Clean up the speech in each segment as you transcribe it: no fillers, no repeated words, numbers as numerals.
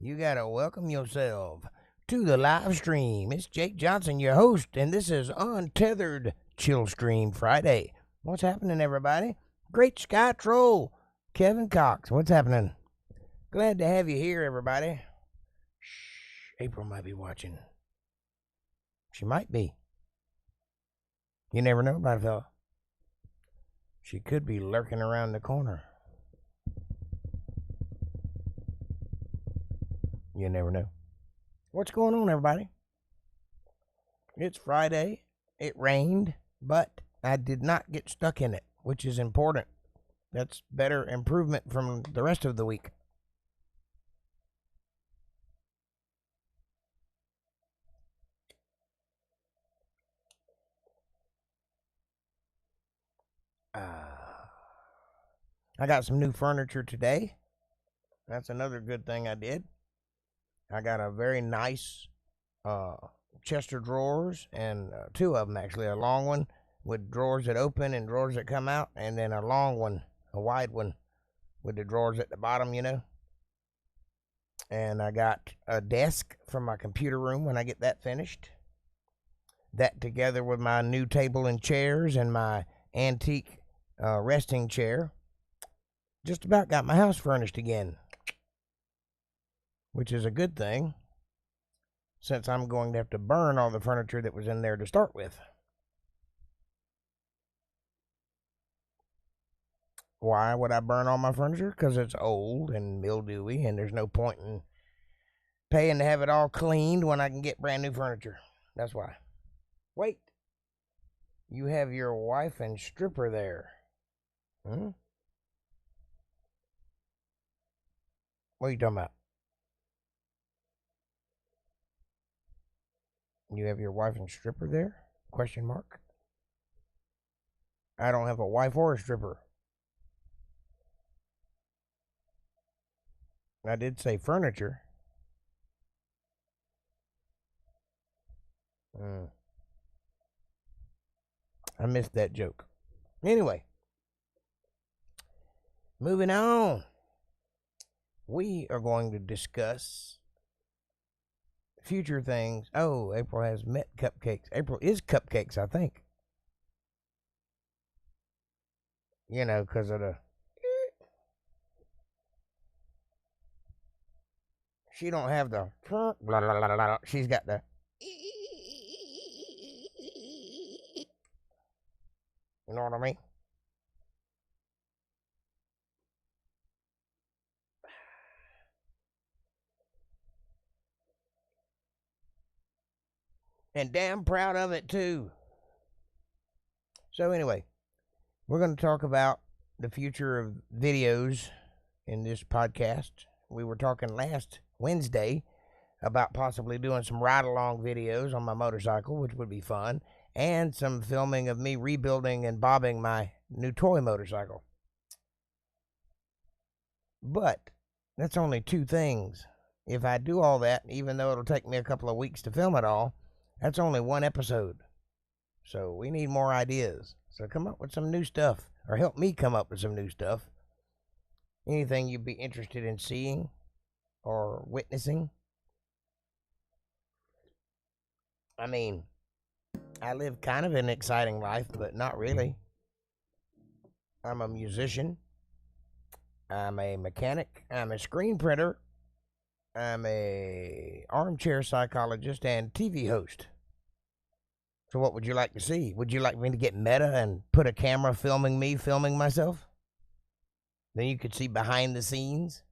You gotta welcome yourself to the live stream. It's Jake Johnson, your host, and this is Untethered Chill Stream Friday. What's happening, everybody? Great Sky Troll, Kevin Cox. What's happening? Glad to have you here, everybody. Shh, April might be watching. She might be. You never know about it, fella. She could be lurking around the corner. You never know. What's going on, everybody? It's Friday. It rained, but I did not get stuck in it, which is important. That's better improvement from the rest of the week. I got some new furniture today. That's another good thing I did. I got a very nice chest of drawers, and two of them actually. A long one with drawers that open and drawers that come out, and then a long one, a wide one with the drawers at the bottom, you know. And I got a desk for my computer room when I get that finished. That together with my new table and chairs and my antique resting chair, just about got my house furnished again, which is a good thing, since I'm going to have to burn all the furniture that was in there to start with. Why would I burn all my furniture? Because it's old and mildewy, and there's no point in paying to have it all cleaned when I can get brand new furniture. That's why. Wait. You have your wife and stripper there. Hmm? What are you talking about? You have your wife and stripper there? Question mark. I don't have a wife or a stripper. I did say furniture. I missed that joke. Anyway, moving on. We are going to discuss future things. Oh, April has met cupcakes. April is cupcakes, I think. You know, because of the... She don't have the... Blah, blah, blah, blah, blah. She's got the... You know what I mean? And damn proud of it, too. So anyway, we're going to talk about the future of videos in this podcast. We were talking last Wednesday about possibly doing some ride-along videos on my motorcycle, which would be fun, and some filming of me rebuilding and bobbing my new toy motorcycle. But that's only two things. If I do all that, even though it'll take me a couple of weeks to film it all, that's only one episode. So we need more ideas. So come up with some new stuff, or help me come up with some new stuff. Anything you'd be interested in seeing or witnessing. I mean, I live kind of an exciting life, but not really. I'm a musician. I'm a mechanic. I'm a screen printer. I'm a armchair psychologist and TV host. So what would you like to see? Would you like me to get meta and put a camera filming me filming myself? Then you could see behind the scenes.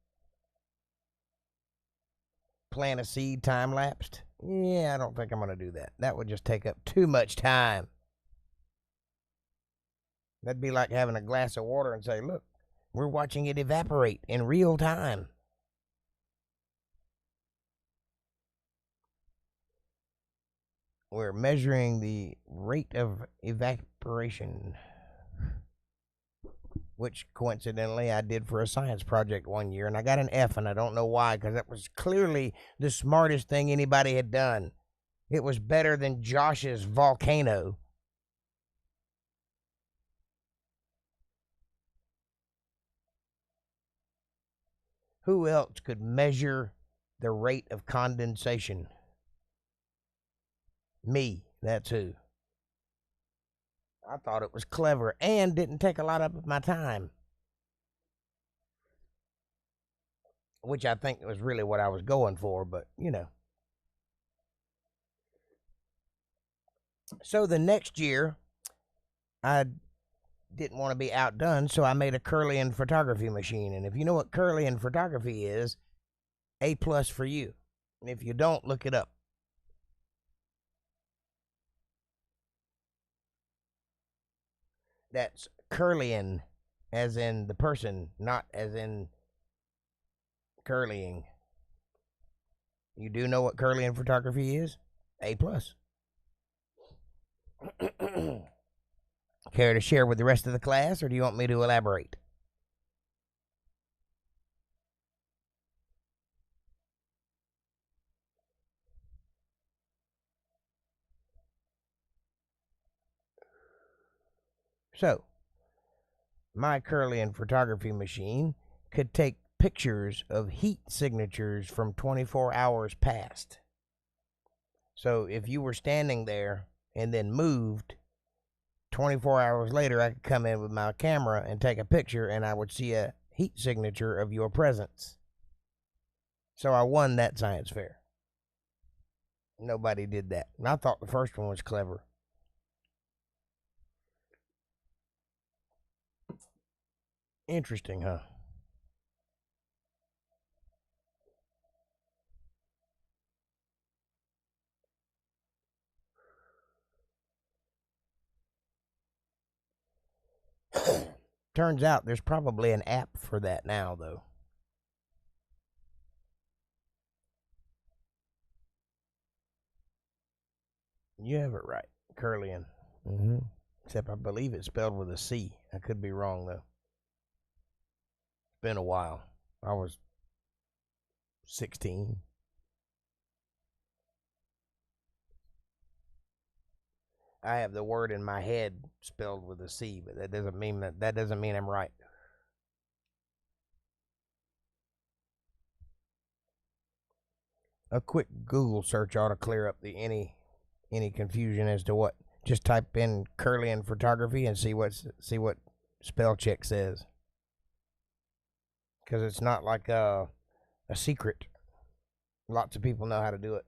Plant a seed time-lapsed. Yeah, I don't think I'm going to do that. That would just take up too much time. That'd be like having a glass of water and say, look, we're watching it evaporate in real time. We're measuring the rate of evaporation, which coincidentally I did for a science project one year, and I got an F, and I don't know why, because that was clearly the smartest thing anybody had done. It was better than Josh's volcano. Who else could measure the rate of condensation. Me, that's who. I thought it was clever and didn't take a lot of my time, which I think was really what I was going for, but you know. So the next year, I didn't want to be outdone, so I made a Kirlian photography machine. And if you know what Kirlian photography is, A+ for you. And if you don't, look it up. That's Kirlian, as in the person, not as in curlying. You do know what Kirlian photography is? A+. Care to share with the rest of the class, or do you want me to elaborate? So, my Kirlian photography machine could take pictures of heat signatures from 24 hours past. So, if you were standing there and then moved, 24 hours later, I could come in with my camera and take a picture, and I would see a heat signature of your presence. So I won that science fair. Nobody did that. And I thought the first one was clever. Interesting, huh? Turns out there's probably an app for that now, though. You have it right. Kirlian. Except I believe it's spelled with a C. I could be wrong, though. It's been a while. I was 16. I have the word in my head spelled with a C, but that doesn't mean I'm right. A quick Google search ought to clear up any confusion as to what. Just type in Kirlian photography and see what spell check says. Because it's not like a secret. Lots of people know how to do it.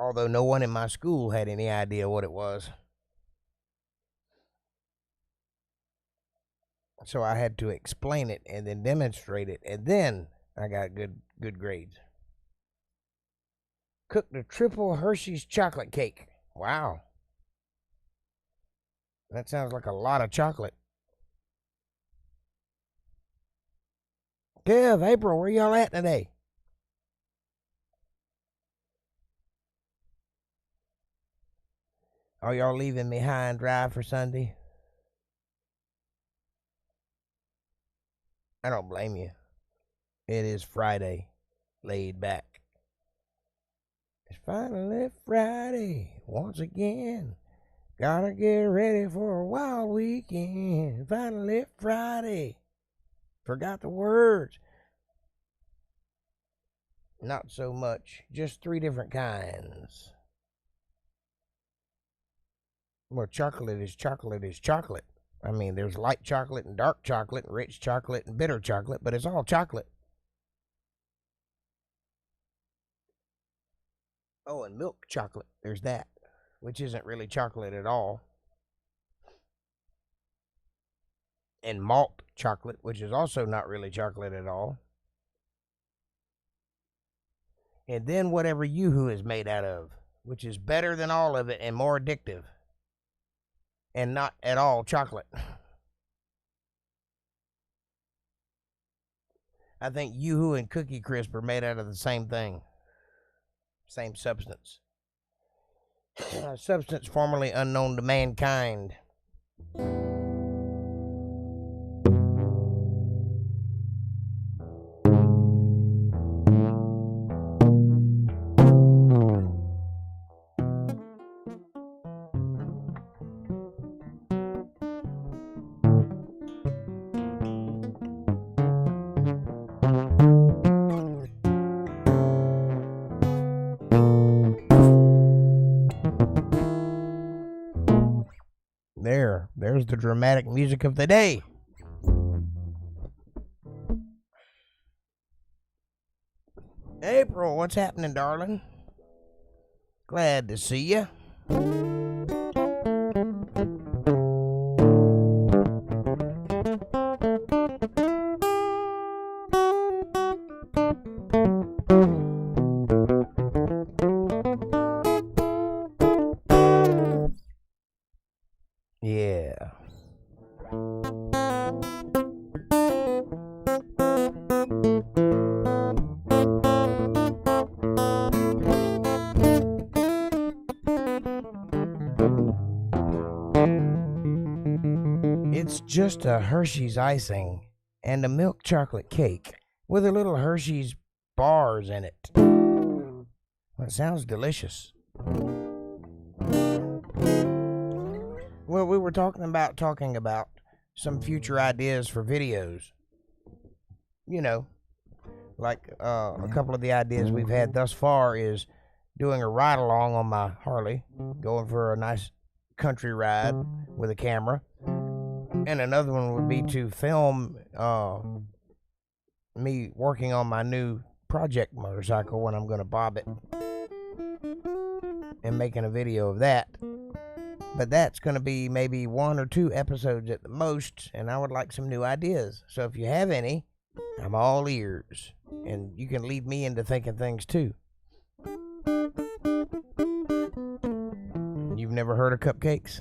Although no one in my school had any idea what it was. So I had to explain it and then demonstrate it, and then I got good grades. Cooked a triple Hershey's chocolate cake. Wow. That sounds like a lot of chocolate. Kev, April, where y'all at today? Are y'all leaving me high and dry for Sunday? I don't blame you. It is Friday. Laid back. It's finally Friday. Once again. Gotta get ready for a wild weekend. Finally Friday. Forgot the words. Not so much. Just 3 different kinds. Well, chocolate is chocolate is chocolate. I mean, there's light chocolate and dark chocolate, and rich chocolate and bitter chocolate, but it's all chocolate. Oh, and milk chocolate. There's that, which isn't really chocolate at all. And malt chocolate, which is also not really chocolate at all. And then whatever Yoo-hoo is made out of, which is better than all of it and more addictive. And not at all chocolate. I think Yoo-hoo and Cookie Crisp are made out of the same thing. Same substance. A substance formerly unknown to mankind. with the dramatic music of the day. April, what's happening, darling? Glad to see you. Yeah. It's just a Hershey's icing and a milk chocolate cake with a little Hershey's bars in it. Well, it sounds delicious. Well, we were talking about some future ideas for videos. You know, like a couple of the ideas we've had thus far is doing a ride along on my Harley, going for a nice country ride with a camera. And another one would be to film me working on my new project motorcycle when I'm going to bob it and making a video of that. But that's going to be maybe 1 or 2 episodes at the most, and I would like some new ideas. So if you have any, I'm all ears, and you can lead me into thinking things too. You've never heard of cupcakes?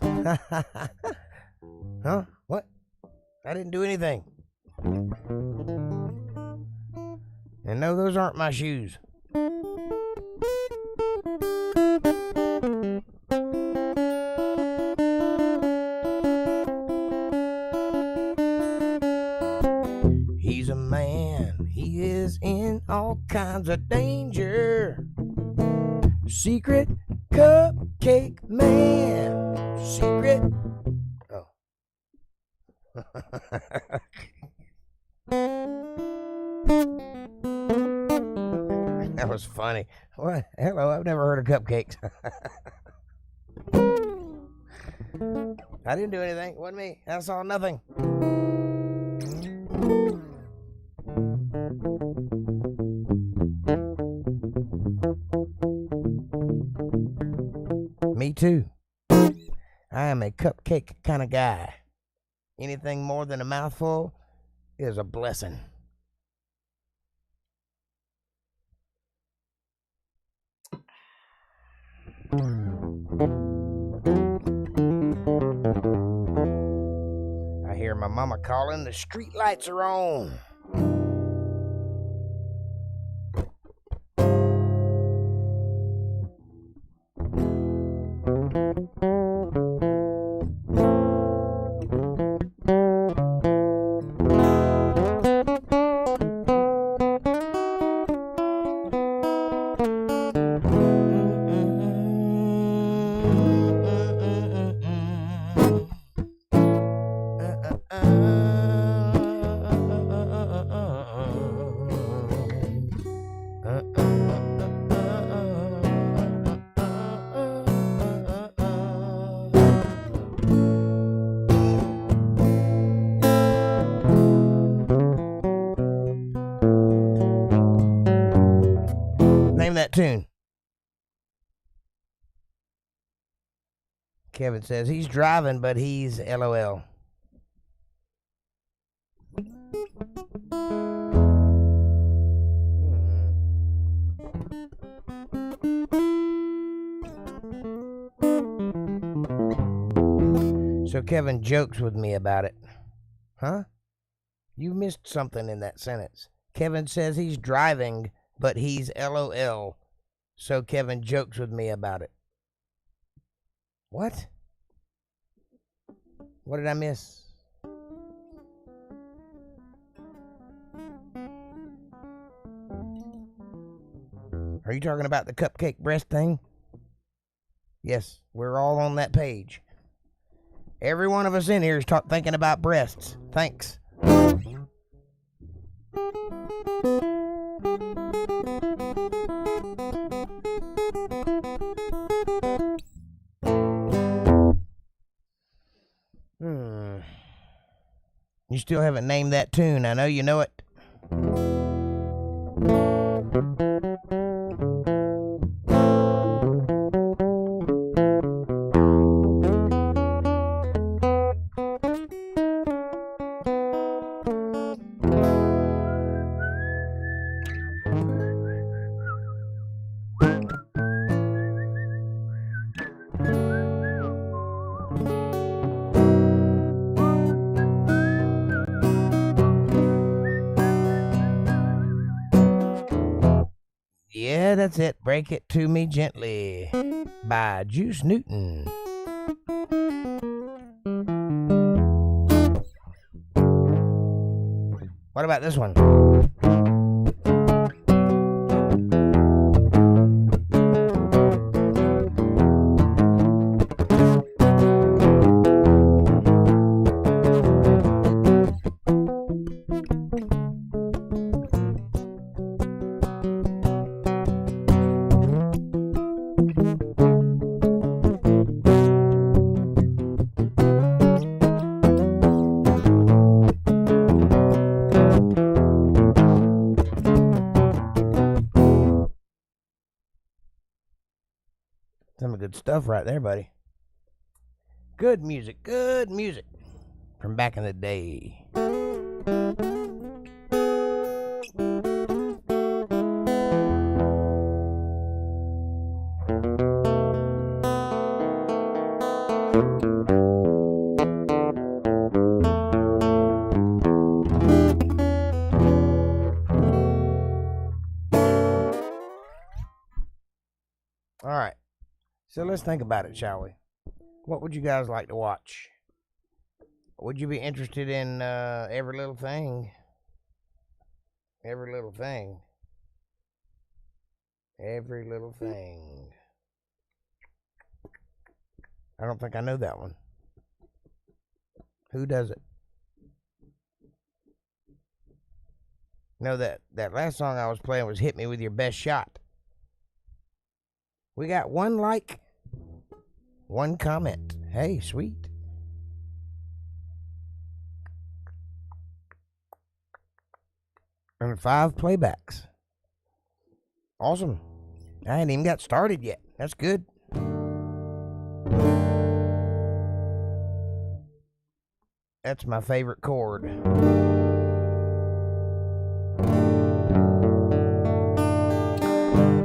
Huh? What? I didn't do anything. And no, those aren't my shoes. He's a man, he is in all kinds of danger. Secret cupcake man. Secret. Oh. That was funny. What? Hello, I've never heard of cupcakes. I didn't do anything. It wasn't me. I saw nothing. Me too. I am a cupcake kind of guy. Anything more than a mouthful is a blessing. I hear my mama calling. The street lights are on. That tune. Kevin says he's driving, but he's LOL. So Kevin jokes with me about it. Huh? You missed something in that sentence. Kevin says he's driving, but he's LOL. So Kevin jokes with me about it. What? What did I miss? Are you talking about the cupcake breast thing? Yes, we're all on that page. Every one of us in here is thinking about breasts. Thanks. You still haven't named that tune. I know you know it. Yeah, that's it. Break It To Me Gently by Juice Newton. What about this one? Some good stuff right there, buddy. Good music from back in the day. All right. So let's think about it, shall we? What would you guys like to watch? Would you be interested in Every Little Thing? Every Little Thing. Every Little Thing. I don't think I know that one. Who does it? No, that last song I was playing was Hit Me With Your Best Shot. We got one like, one comment. Hey, sweet. And 5 playbacks. Awesome. I ain't even got started yet. That's good. That's my favorite chord.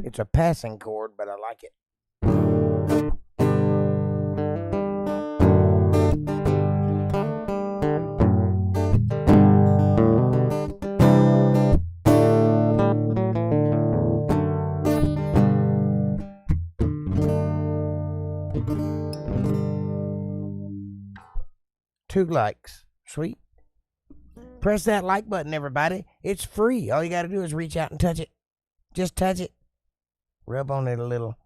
It's a passing chord, but I like it. Two likes. Sweet. Press that like button, everybody. It's free. All you got to do is reach out and touch it. Just touch it. Rub on it a little.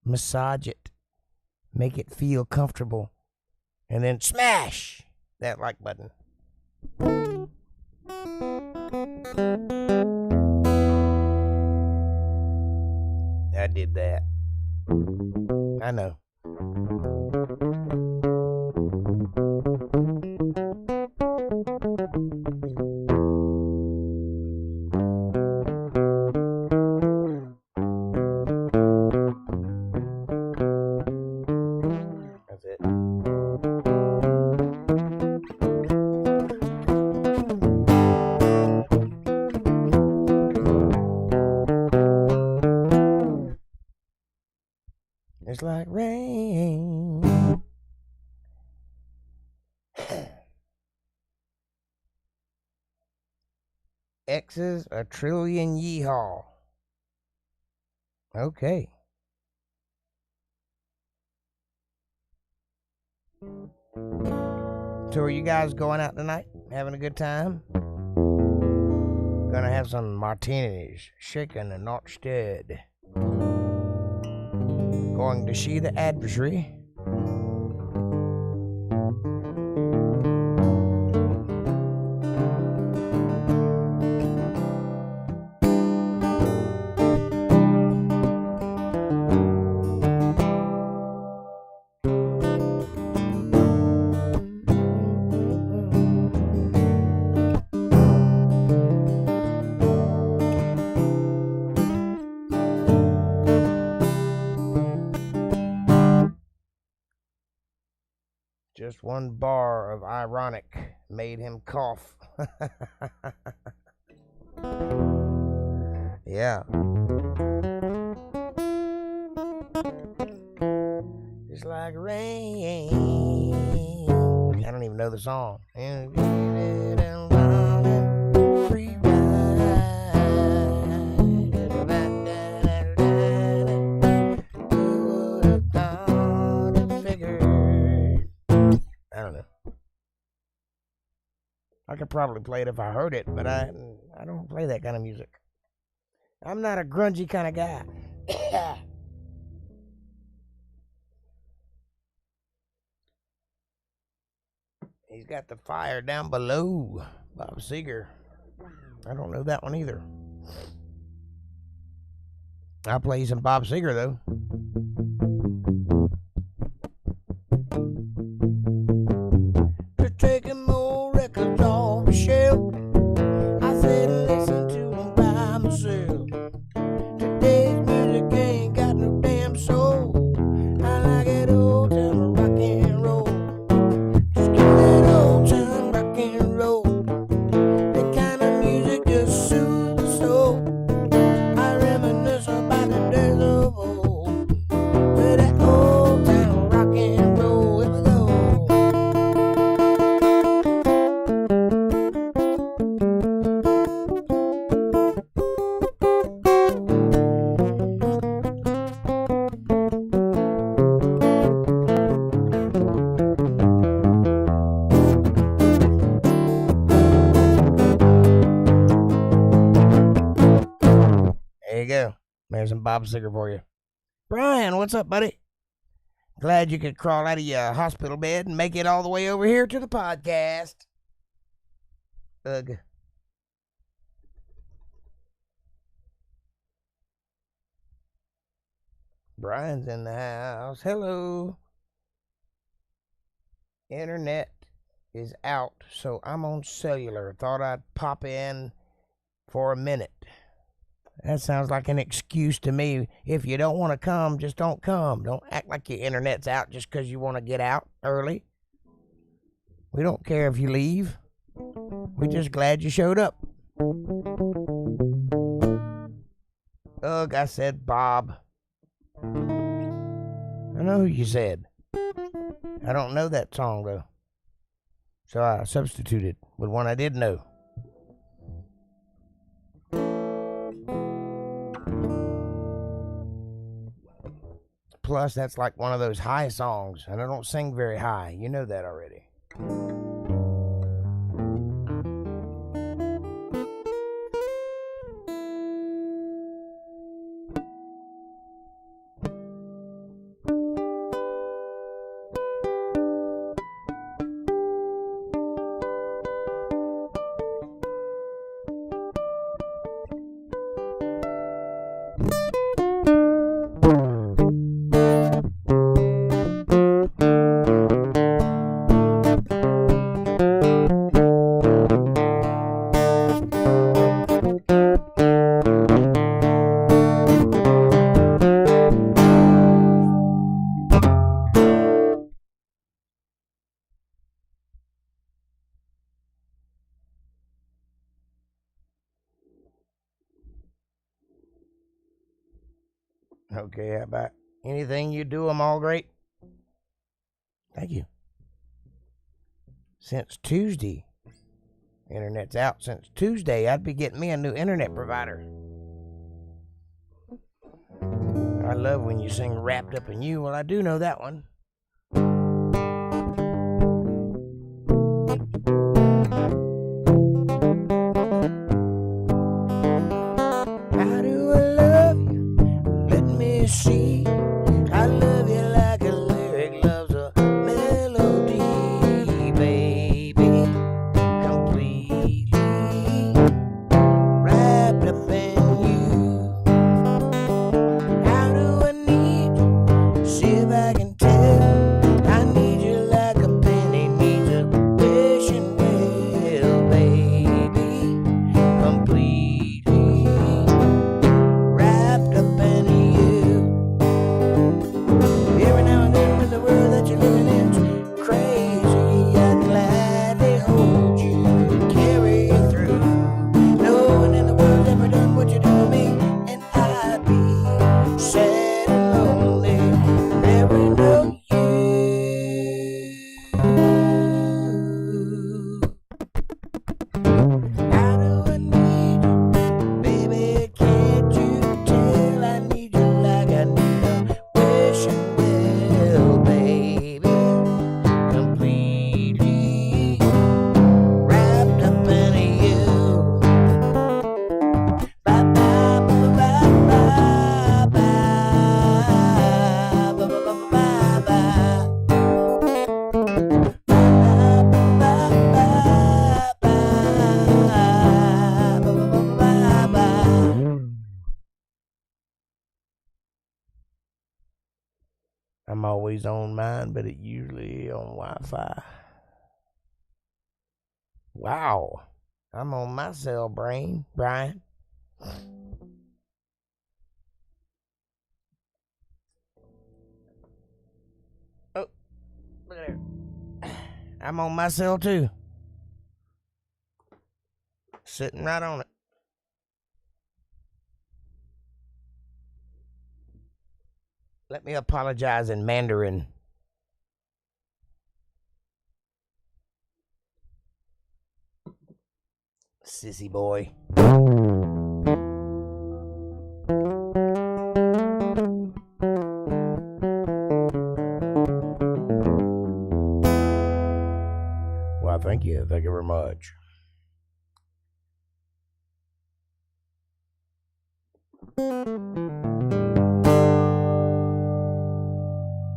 Massage it. Make it feel comfortable. And then smash that like button. I did that. I know. That's it. It's like rain. X's a trillion yeehaw. Okay. So are you guys going out tonight? Having a good time? Gonna have some martinis, shaken and not stirred. Going to see the adversary. Just one bar of ironic made him cough. Yeah. It's like rain. I don't even know the song. Free I don't know. I could probably play it if I heard it, but I don't play that kind of music. I'm not a grungy kind of guy. He's got the fire down below. Bob Seger. I don't know that one either. I'll play you some Bob Seger though. Just taking more records off the shelf. I said listen to them by myself. Today's music ain't got no damn soul. I like it old time rock and roll. Just give me that old time rock and roll. That kind of music just soothes the soul. I reminisce about the days of old. With that old time rock and roll. Here we go. There you go. There's some Bob Seger for you. Brian, what's up, buddy? Glad you could crawl out of your hospital bed and make it all the way over here to the podcast. Ugh. Brian's in the house. Hello. Internet is out, so I'm on cellular. Thought I'd pop in for a minute. That sounds like an excuse to me. If you don't want to come, just don't come. Don't act like your internet's out just because you want to get out early. We don't care if you leave. We're just glad you showed up. Ugh, I said Bob. I know who you said. I don't know that song, though. So I substituted with one I did know. Plus, that's like one of those high songs, and I don't sing very high. You know that already. Okay, how about anything you do, I'm all great? Thank you. Since Tuesday, internet's out. Since Tuesday, I'd be getting me a new internet provider. I love when you sing Wrapped Up in You. Well, I do know that one. How do I love you? Let me see. I love you like a lyric loves a melody, baby. Completely wrapped up in you. How do I need you? See if I can tell. I need you like a penny needs a wishing well, baby. Completely wrapped up in you. I'm always on mine, but it usually on Wi-Fi. Wow. I'm on my cell, Brian. Oh, look at there. I'm on my cell too. Sitting right on it. Let me apologize in Mandarin. Sissy boy. Well, thank you. Thank you very much.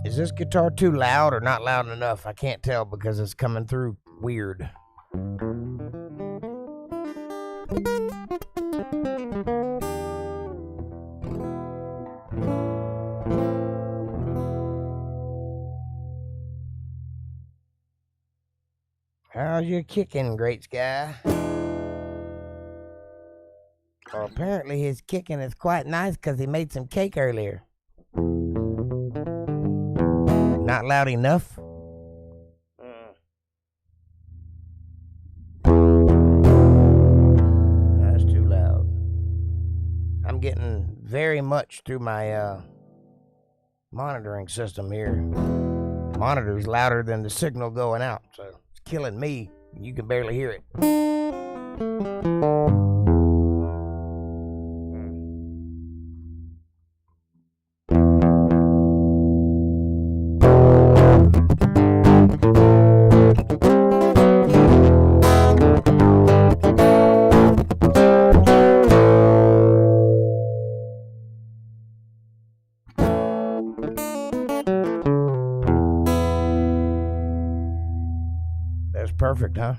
Is this guitar too loud or not loud enough? I can't tell because it's coming through weird. How's your kicking, Great Sky? Well, apparently his kicking is quite nice because he made some cake earlier. Not loud enough? That's too loud. I'm getting very much through my monitoring system here. Monitor's louder than the signal going out, so it's killing me. You can barely hear it. That's perfect, huh?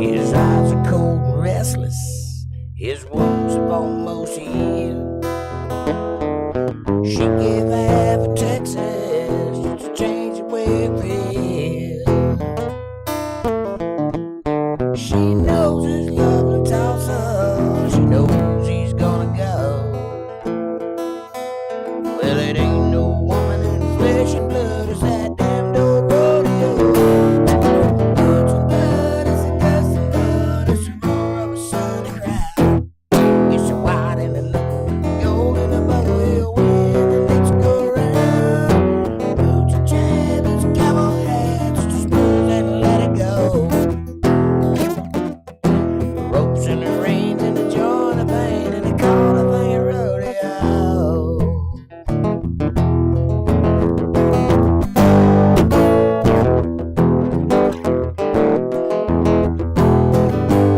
His eyes are cold and restless. His wounds have almost healed. She gave half of Texas just to change the way it feels. She knows his love in Tulsa. She knows he's gonna go. Well, it ain't no woman in flesh and blood. It's that damn old rodeo. Blood's and blood, it's a dust and blood. It's the roar of a Sunday crowd. It's a white and a knuckle, gold and a buckle hill wind, and let's go around. Boots and jabbers, cowboy hats, just smooth and let it go. The ropes and the reins and the joint of pain, and they call the thing a rodeo.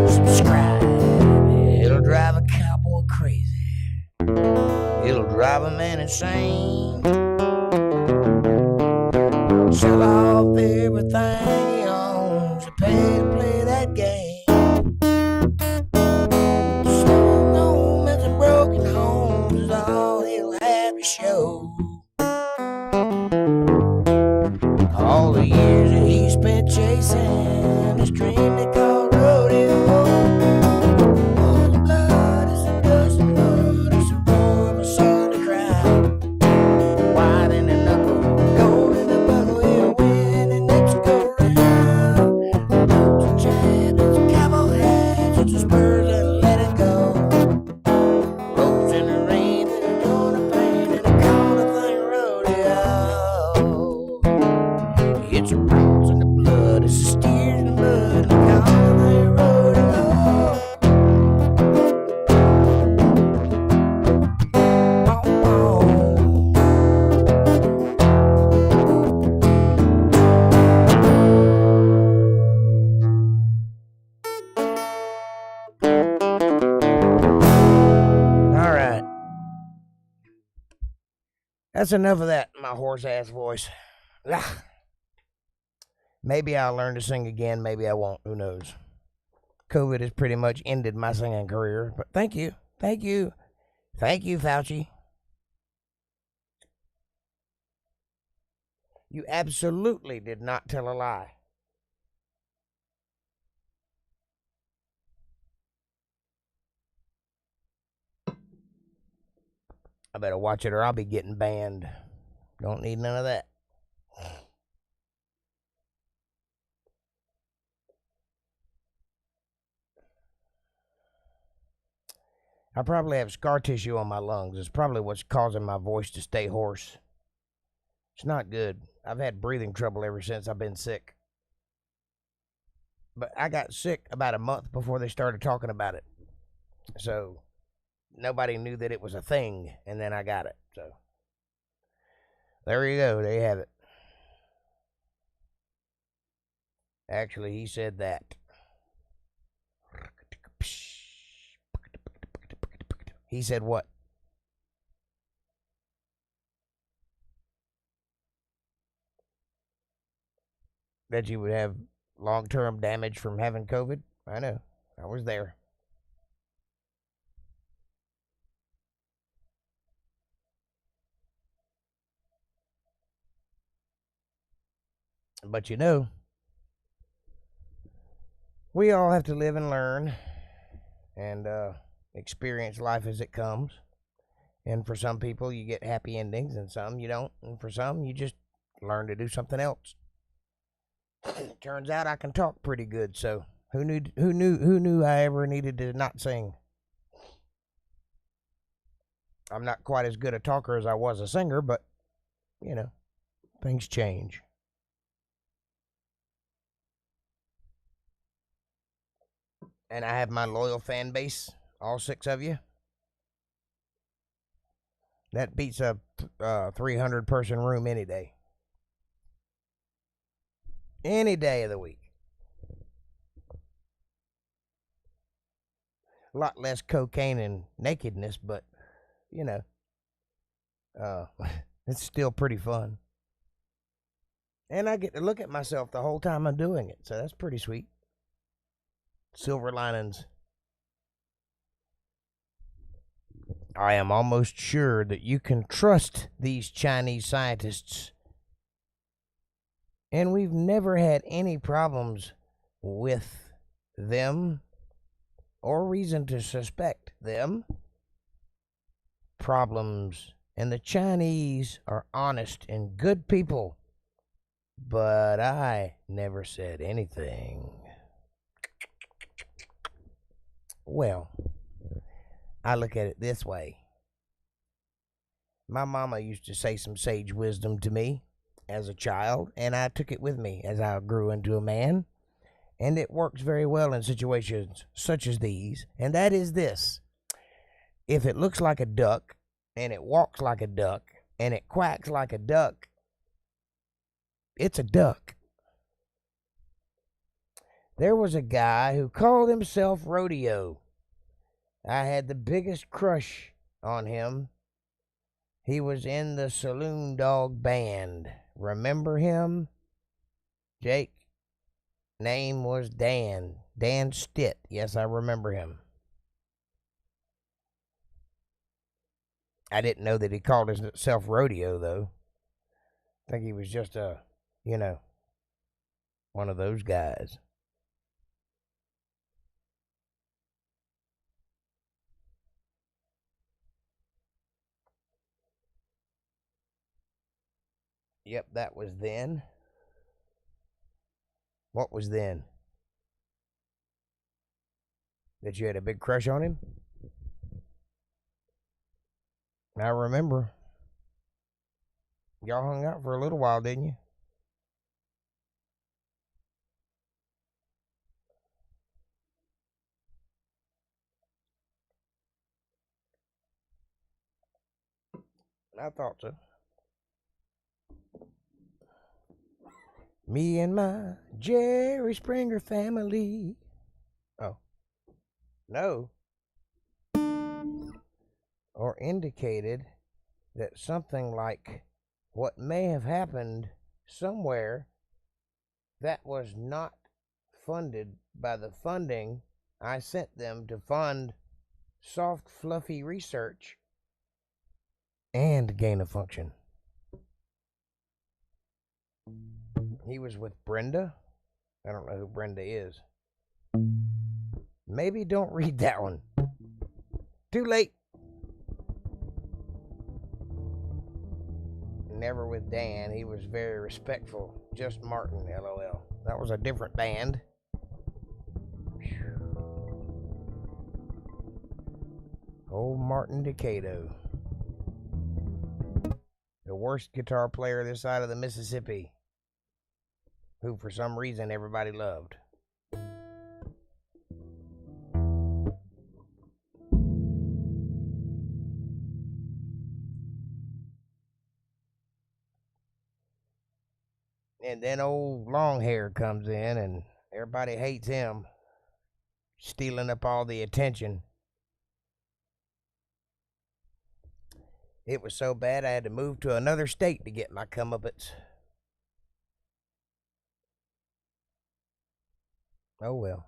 Subscribe, it'll drive a cowboy crazy. It'll drive a man insane. Sell off everything he owns to pay to play that game. Selling homes and broken homes is all he'll have to show. All the years that he spent chasing this dream they call rodeo. Oh, the blood is the dust and blood, it's the roar of a Sunday crowd. White in the knuckle, gold in the buckle, he'll win, and let's go round. Boots and That's enough of that, my horse-ass voice. Ah. Maybe I'll learn to sing again. Maybe I won't. Who knows? COVID has pretty much ended my singing career. But thank you. Thank you. Thank you, Fauci. You absolutely did not tell a lie. I better watch it or I'll be getting banned. Don't need none of that. I probably have scar tissue on my lungs. It's probably what's causing my voice to stay hoarse. It's not good. I've had breathing trouble ever since I've been sick. But I got sick about a month before they started talking about it. So nobody knew that it was a thing, and then I got it. So there you go. There you have it. Actually, he said that. He said what? That you would have long-term damage from having COVID? I know. I was there. But you know, we all have to live and learn and experience life as it comes. And for some people, you get happy endings, and some you don't. And for some, you just learn to do something else. Turns out I can talk pretty good, so who knew I ever needed to not sing? I'm not quite as good a talker as I was a singer, but you know, things change. And I have my loyal fan base, all 6 of you. That beats a 300-person room any day. Any day of the week. A lot less cocaine and nakedness, but, you know, it's still pretty fun. And I get to look at myself the whole time I'm doing it, so that's pretty sweet. Silver linings. I am almost sure that you can trust these Chinese scientists. And we've never had any problems with them or reason to suspect them. Problems. And the Chinese are honest and good people. But I never said anything. Well, I look at it this way. My mama used to say some sage wisdom to me as a child, and I took it with me as I grew into a man. And it works very well in situations such as these, and that is this. If it looks like a duck, and it walks like a duck, and it quacks like a duck, it's a duck. There was a guy who called himself Rodeo. I had the biggest crush on him. He was in the Saloon Dog Band. Remember him? Jake? Name was Dan. Dan Stitt. Yes, I remember him. I didn't know that he called himself Rodeo, though. I think he was just a, you know, one of those guys. Yep, that was then. What was then? That you had a big crush on him? I remember. Y'all hung out for a little while, didn't you? I thought so. Me and my Jerry Springer family. Oh. No. Or indicated that something like what may have happened somewhere that was not funded by the funding I sent them to fund soft, fluffy research and gain of function. He was with Brenda. I don't know who Brenda is. Maybe don't read that one. Too late. Never with Dan. He was very respectful. Just Martin, LOL. That was a different band. Old Martin Decato. The worst guitar player this side of the Mississippi. Who for some reason everybody loved. And then old Longhair comes in and everybody hates him. Stealing up all the attention. It was so bad I had to move to another state to get my comeuppance. Oh well.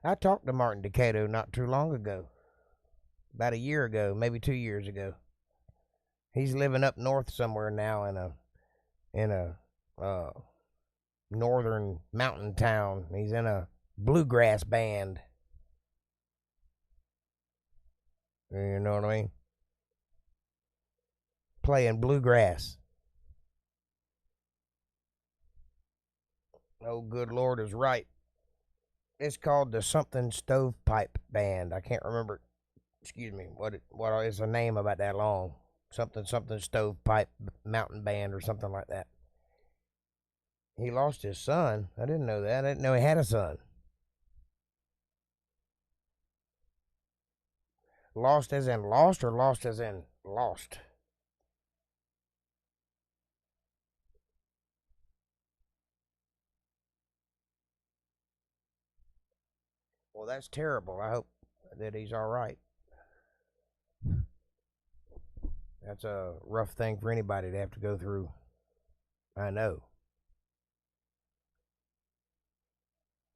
I talked to Martin Decato not too long ago. About a year ago, maybe 2 years ago. He's living up north somewhere now in a northern mountain town. He's in a bluegrass band. You know what I mean? Playing bluegrass. Oh, good Lord is right. It's called the something stovepipe band. I can't remember. Excuse me. What is the name about that long? Something stovepipe mountain band or something like that. He lost his son. I didn't know that. I didn't know he had a son. Lost as in lost or lost as in lost? Well, that's terrible. I hope that he's all right. That's a rough thing for anybody to have to go through. I know.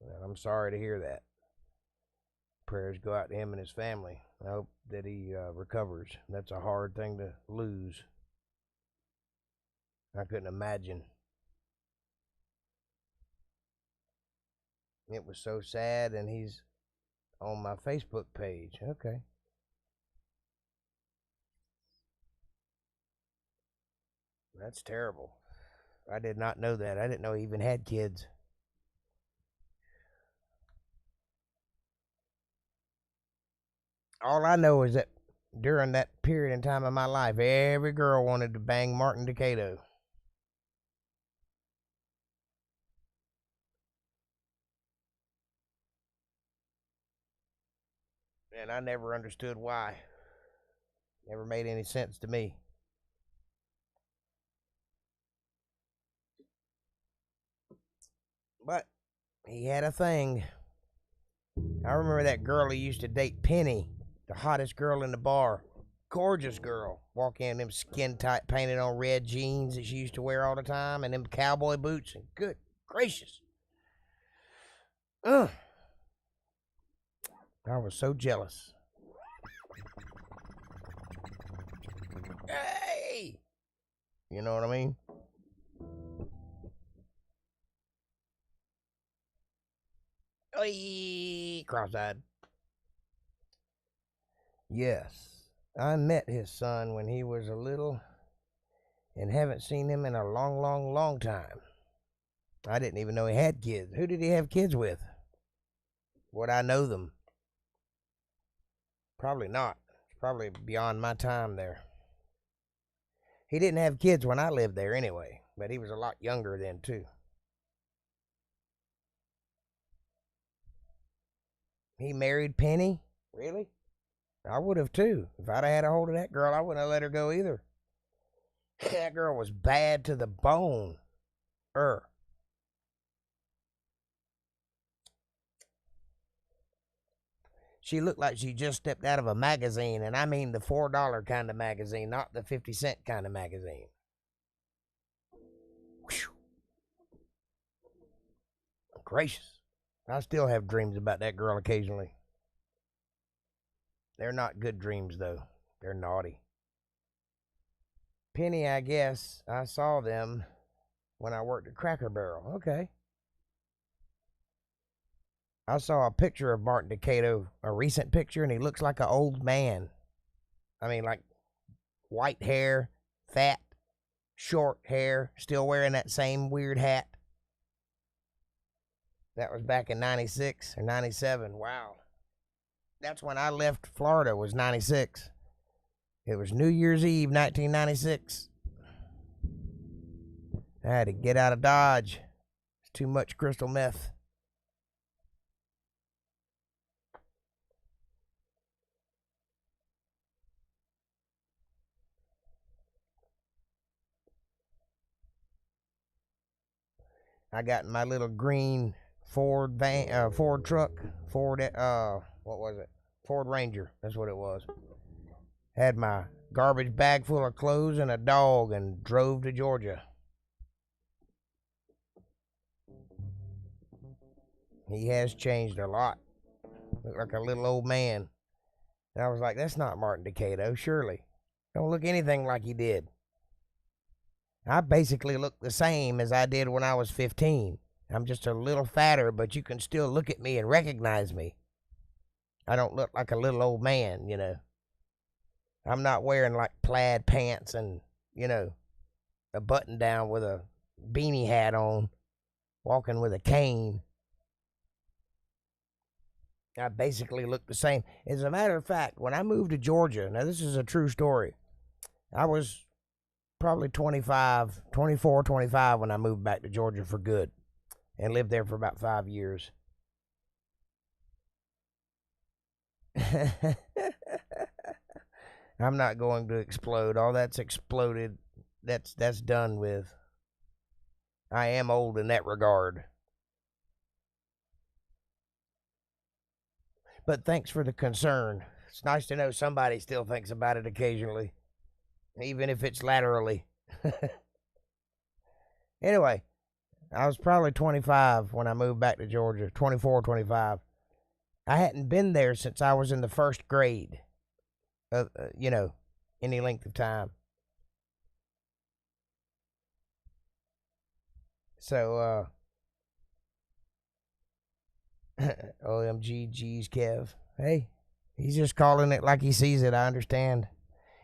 And I'm sorry to hear that. Prayers go out to him and his family. I hope that he recovers. That's a hard thing to lose. I couldn't imagine. It was so sad, and he's on my Facebook page. Okay. That's terrible. I did not know that. I didn't know he even had kids. All I know is that during that period in time of my life, every girl wanted to bang Martin Decato. And I never understood why. Never made any sense to me. But he had a thing. I remember that girl he used to date, Penny, the hottest girl in the bar. Gorgeous girl. Walk in them skin tight painted on red jeans that she used to wear all the time and them cowboy boots. And good gracious. I was so jealous. Hey! You know what I mean? Oy! Cross-eyed. Yes, I met his son when he was a little and haven't seen him in a long, long, long time. I didn't even know he had kids. Who did he have kids with? Would I know them? Probably not. It's probably beyond my time there. He didn't have kids when I lived there anyway, but he was a lot younger then too. He married Penny? Really? I would have too. If I'd have had a hold of that girl, I wouldn't have let her go either. That girl was bad to the bone. She looked like she just stepped out of a magazine, and I mean the $4 kind of magazine, not the 50-cent kind of magazine. Whew. Gracious. I still have dreams about that girl occasionally. They're not good dreams, though. They're naughty. Penny, I guess, I saw them when I worked at Cracker Barrel. Okay. I saw a picture of Martin Decato, a recent picture, and he looks like an old man. I mean, like white hair, fat, short hair, still wearing that same weird hat. That was back in 96 or 97. Wow. That's when I left Florida, was 96. It was New Year's Eve, 1996. I had to get out of Dodge. It's too much crystal meth. I got my little green Ford van, Ford truck, Ford, what was it? Ford Ranger. That's what it was. Had my garbage bag full of clothes and a dog, and drove to Georgia. He has changed a lot. Looked like a little old man. And I was like, that's not Martin Decato, surely. Don't look anything like he did. I basically look the same as I did when I was 15. I'm just a little fatter, but you can still look at me and recognize me. I don't look like a little old man, you know. I'm not wearing like plaid pants and, you know, a button down with a beanie hat on, walking with a cane. I basically look the same. As a matter of fact, when I moved to Georgia, now this is a true story, I was probably 24, 25 when I moved back to Georgia for good and lived there for about 5 years. I'm not going to explode. All that's exploded. That's done with. I am old in that regard. But thanks for the concern. It's nice to know somebody still thinks about it occasionally, even if it's laterally. Anyway, I was probably 25 when I moved back to Georgia, 24, 25. I hadn't been there since I was in the first grade, you know, any length of time. So, OMG, geez, Kev. Hey, he's just calling it like he sees it. I understand.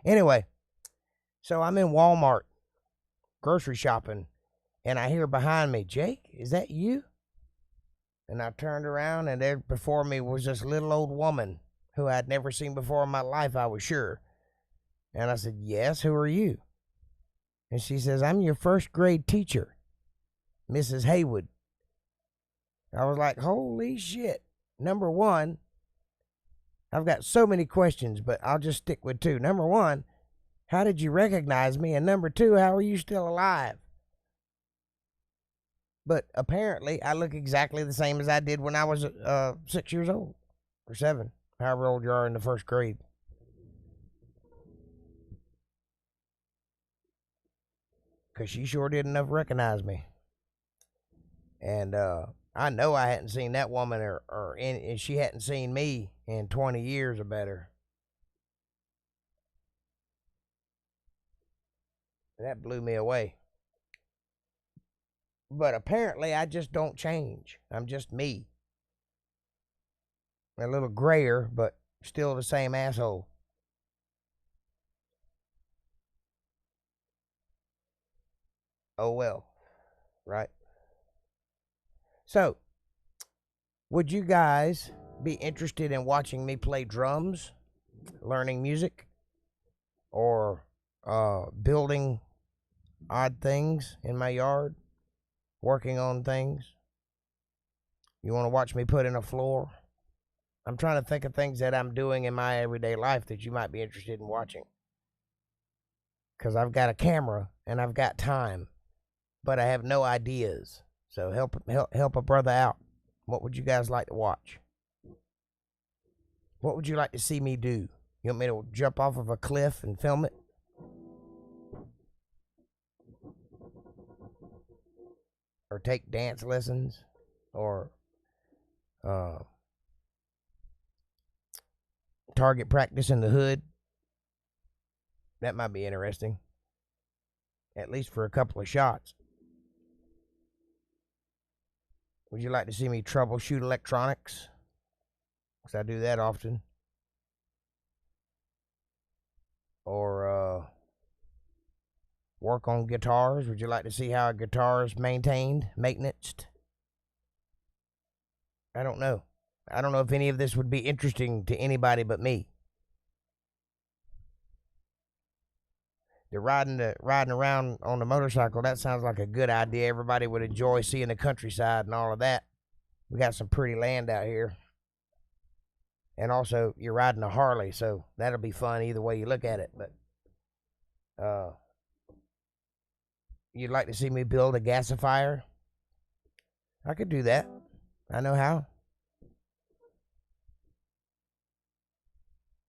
Anyway, so I'm in Walmart, grocery shopping, and I hear behind me, Jake, is that you? And I turned around, and there before me was this little old woman who I'd never seen before in my life, I was sure. And I said, yes, who are you? And she says, I'm your first grade teacher, Mrs. Haywood. I was like, holy shit. Number one, I've got so many questions, but I'll just stick with two. Number one, how did you recognize me? And number two, how are you still alive? But apparently, I look exactly the same as I did when I was 6 years old, or 7, however old you are in the first grade. Because she sure did enough recognize me. And I know I hadn't seen that woman, and she hadn't seen me in 20 years or better. That blew me away. But apparently, I just don't change. I'm just me. A little grayer, but still the same asshole. Oh well, right? So, would you guys be interested in watching me play drums, learning music, or building odd things in my yard, working on things? You want to watch me put in a floor? I'm trying to think of things that I'm doing in my everyday life that you might be interested in watching. Because I've got a camera and I've got time, but I have no ideas. So help a brother out. What would you guys like to watch? What would you like to see me do? You want me to jump off of a cliff and film it? Or take dance lessons? Or target practice in the hood? That might be interesting. At least for a couple of shots. Would you like to see me troubleshoot electronics? Because I do that often. Or work on guitars. Would you like to see how a guitar is maintained, maintenanced? I don't know. I don't know if any of this would be interesting to anybody but me. The riding around on the motorcycle, that sounds like a good idea. Everybody would enjoy seeing the countryside and all of that. We got some pretty land out here. And also, you're riding a Harley, so that'll be fun either way you look at it. But you'd like to see me build a gasifier? I could do that. I know how.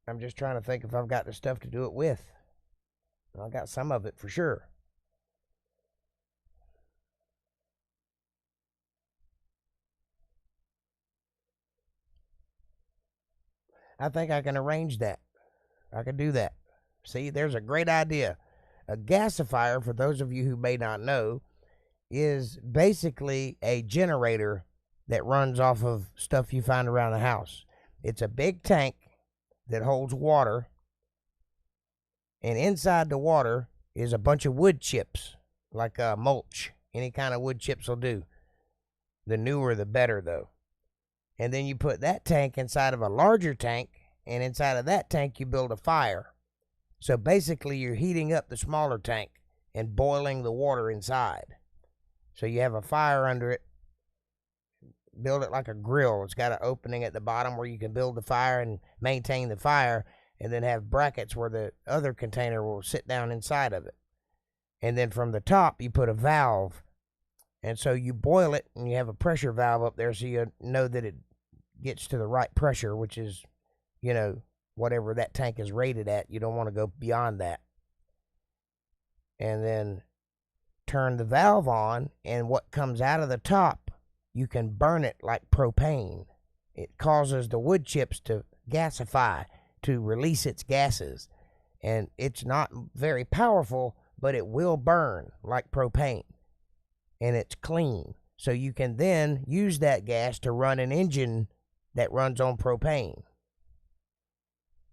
I'm just trying to think if I've got the stuff to do it with. I got some of it for sure. I think I can arrange that. I can do that. See, there's a great idea. A gasifier, for those of you who may not know, is basically a generator that runs off of stuff you find around the house. It's a big tank that holds water, and inside the water is a bunch of wood chips, like mulch. Any kind of wood chips will do. The newer, the better, though. And then you put that tank inside of a larger tank, and inside of that tank you build a fire. So basically you're heating up the smaller tank and boiling the water inside. So you have a fire under it. Build it like a grill. It's got an opening at the bottom where you can build the fire and maintain the fire, and then have brackets where the other container will sit down inside of it. And then from the top you put a valve, and so you boil it, and you have a pressure valve up there so you know that it gets to the right pressure, which is, you know, whatever that tank is rated at. You don't want to go beyond that. And then turn the valve on, and what comes out of the top, you can burn it like propane. It causes the wood chips to gasify, to release its gases. And it's not very powerful, but it will burn like propane. And it's clean. So you can then use that gas to run an engine that runs on propane.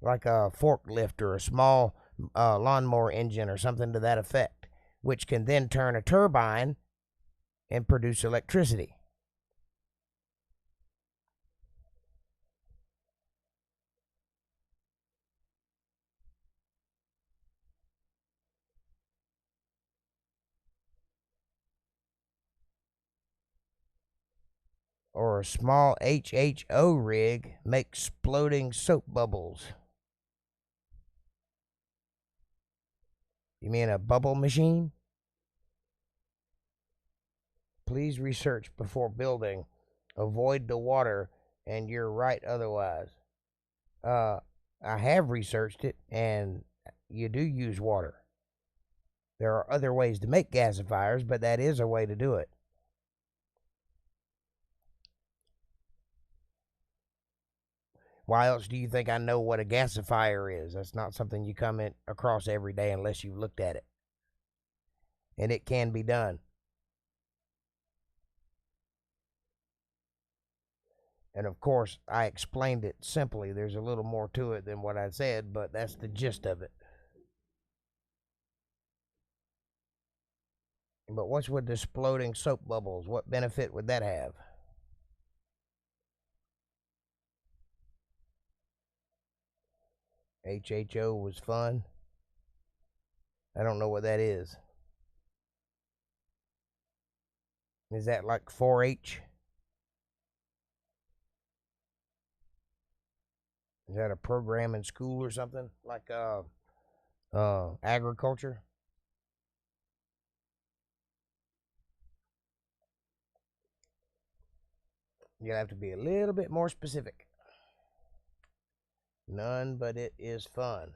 Like a forklift or a small lawnmower engine or something to that effect, which can then turn a turbine and produce electricity. Or a small HHO rig makes exploding soap bubbles. You mean a bubble machine? Please research before building. Avoid the water, and you're right otherwise. I have researched it, and you do use water. There are other ways to make gasifiers, but that is a way to do it. Why else do you think I know what a gasifier is? That's not something you come across every day unless you've looked at it. And it can be done. And of course, I explained it simply. There's a little more to it than what I said, but that's the gist of it. But what's with the exploding soap bubbles? What benefit would that have? HHO was fun. I don't know what that is. Is that like 4-H? Is that a program in school or something? Like agriculture? You'll have to be a little bit more specific. None, but it is fun.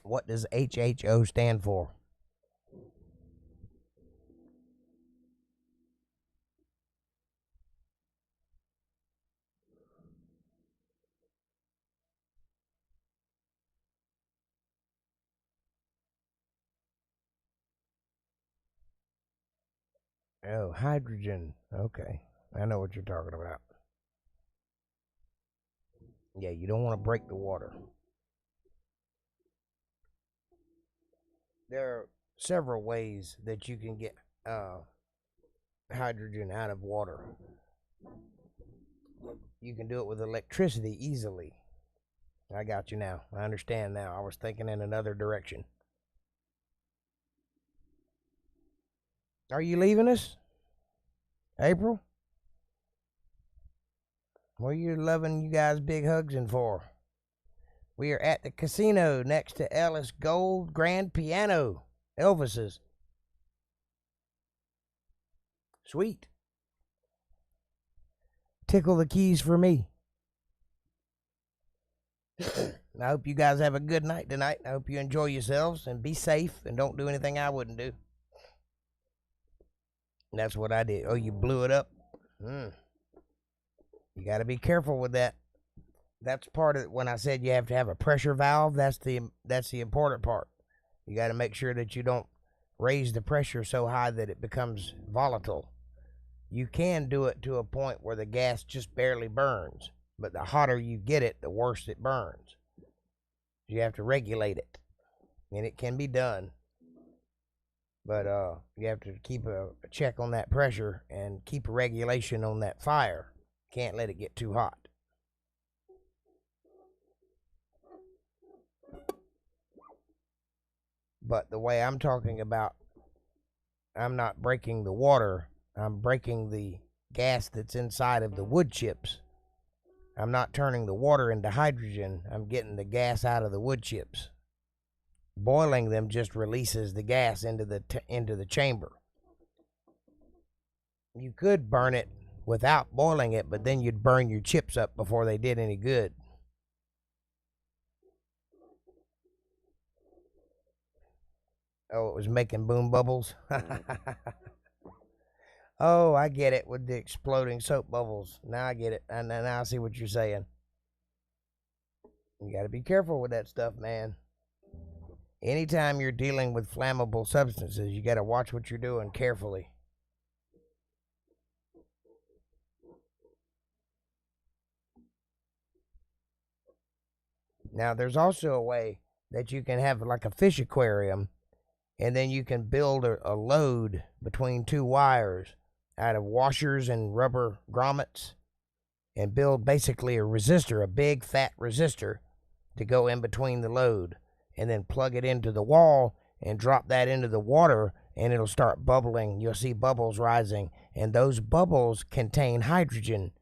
What does HHO stand for? Oh, hydrogen. Okay. I know what you're talking about. Yeah, you don't want to break the water. There are several ways that you can get hydrogen out of water. You can do it with electricity easily. I got you now. I understand now. I was thinking in another direction. Are you leaving us, April? What are you loving you guys big hugs in for? We are at the casino next to Ellis Gold Grand Piano. Elvis's. Sweet. Tickle the keys for me. I hope you guys have a good night tonight. I hope you enjoy yourselves and be safe and don't do anything I wouldn't do. And that's what I did. Oh, you blew it up? You got to be careful with that. That's part of it. When I said you have to have a pressure valve, that's the important part. You got to make sure that you don't raise the pressure so high that it becomes volatile. You can do it to a point where the gas just barely burns, but the hotter you get it, the worse it burns. You have to regulate it, and it can be done. But you have to keep a check on that pressure and keep a regulation on that fire. Can't let it get too hot. But the way I'm talking about, I'm not breaking the water. I'm breaking the gas that's inside of the wood chips. I'm not turning the water into hydrogen. I'm getting the gas out of the wood chips. Boiling them just releases the gas into the chamber. You could burn it without boiling it, but then you'd burn your chips up before they did any good. Oh, it was making boom bubbles? Oh, I get it, with the exploding soap bubbles. Now I get it. And now I see what you're saying. You got to be careful with that stuff, man. Anytime you're dealing with flammable substances, you got to watch what you're doing carefully. Now, there's also a way that you can have like a fish aquarium, and then you can build a load between two wires out of washers and rubber grommets and build basically a resistor, a big fat resistor, to go in between the load, and then plug it into the wall and drop that into the water, and it'll start bubbling. You'll see bubbles rising, and those bubbles contain hydrogen,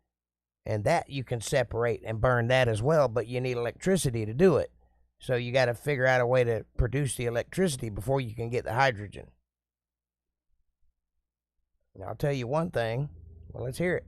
and that you can separate and burn that as well, but you need electricity to do it. So you got to figure out a way to produce the electricity before you can get the hydrogen. Now, I'll tell you one thing. Well, let's hear it.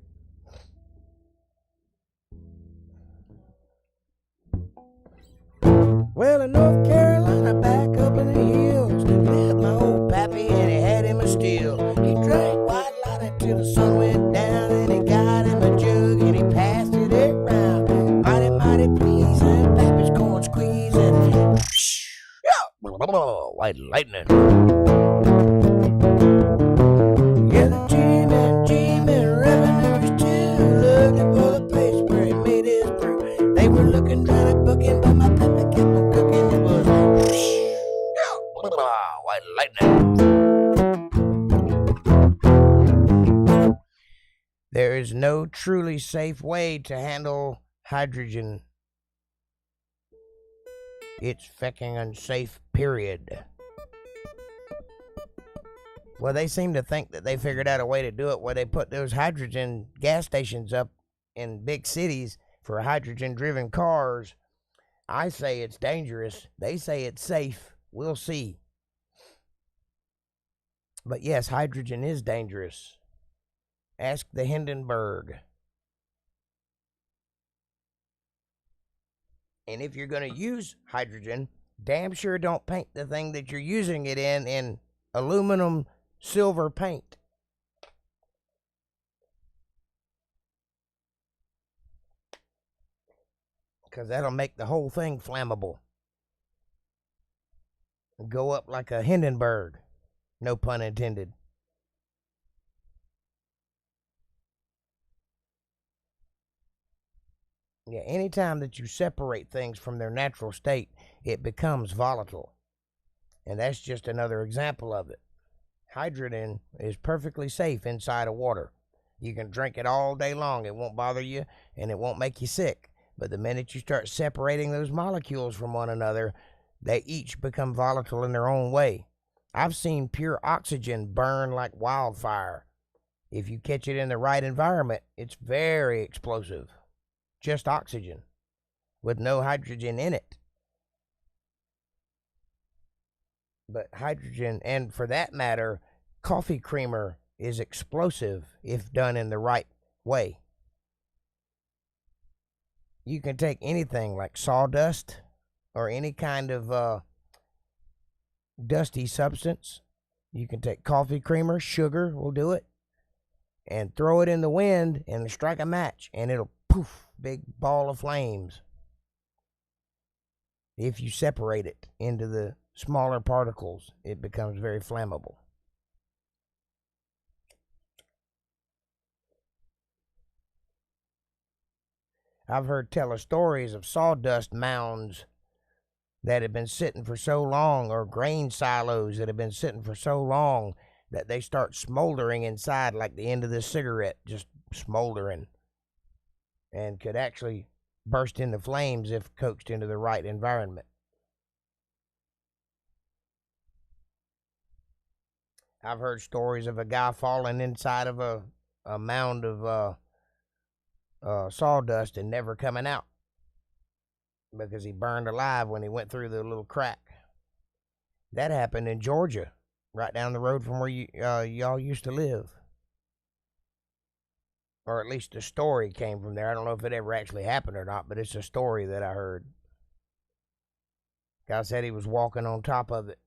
Well, in North Carolina, back up in the hills, lived my old pappy, and he had him a still. He drank white lightning till the sun went down, and he got him a jug, and he passed it around. Mighty, mighty pleasing, pappy's corn squeezing. White lightning. Yeah, the Jimmy revenues too, looking for the place where he made his brew. They were looking down at booking, but my pappy kept on cooking. It was white lightning. There is no truly safe way to handle hydrogen. It's fecking unsafe, period. Well, they seem to think that they figured out a way to do it where they put those hydrogen gas stations up in big cities for hydrogen-driven cars. I say it's dangerous. They say it's safe. We'll see. But yes, hydrogen is dangerous. Ask the Hindenburg. And if you're going to use hydrogen, damn sure don't paint the thing that you're using it in aluminum silver paint. Because that'll make the whole thing flammable. Go up like a Hindenburg. No pun intended. Yeah, anytime that you separate things from their natural state, it becomes volatile. And that's just another example of it. Hydrogen is perfectly safe inside of water. You can drink it all day long. It won't bother you, and it won't make you sick. But the minute you start separating those molecules from one another, they each become volatile in their own way. I've seen pure oxygen burn like wildfire. If you catch it in the right environment, it's very explosive. Just oxygen with no hydrogen in it. But hydrogen, and for that matter, coffee creamer is explosive if done in the right way. You can take anything like sawdust or any kind of dusty substance. You can take coffee creamer, sugar will do it, and throw it in the wind and strike a match, and it'll poof, big ball of flames. If you separate it into the smaller particles, it becomes very flammable. I've heard tell stories of sawdust mounds that have been sitting for so long, or grain silos that have been sitting for so long that they start smoldering inside like the end of the cigarette, just smoldering, and could actually burst into flames if coaxed into the right environment. I've heard stories of a guy falling inside of a mound of sawdust and never coming out because he burned alive when he went through the little crack. That happened in Georgia, right down the road from where y'all used to live. Or at least the story came from there. I don't know if it ever actually happened or not, but it's a story that I heard. Guy said he was walking on top of it,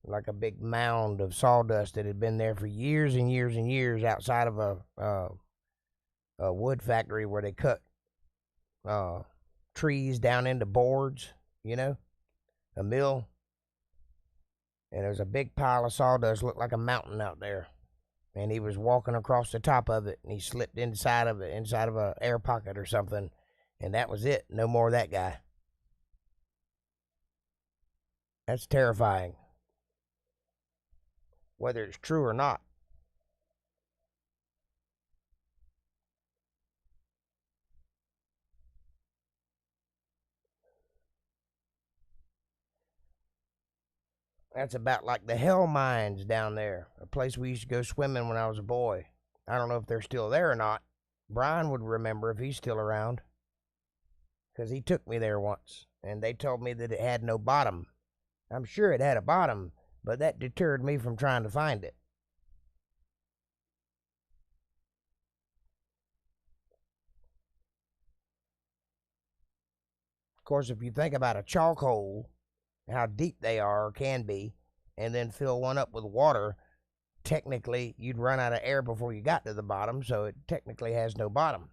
like a big mound of sawdust that had been there for years and years and years outside of a wood factory where they cut trees down into boards, you know, a mill. And there's a big pile of sawdust, looked like a mountain out there. And he was walking across the top of it, and he slipped inside of it, inside of an air pocket or something. And that was it. No more of that guy. That's terrifying. Whether it's true or not. That's about like the Hell Mines down there, a place we used to go swimming when I was a boy. I don't know if they're still there or not. Brian would remember if he's still around, because he took me there once, and they told me that it had no bottom. I'm sure it had a bottom, but that deterred me from trying to find it. Of course, if you think about a chalk hole, how deep they are or can be, and then fill one up with water, technically you'd run out of air before you got to the bottom, so it technically has no bottom.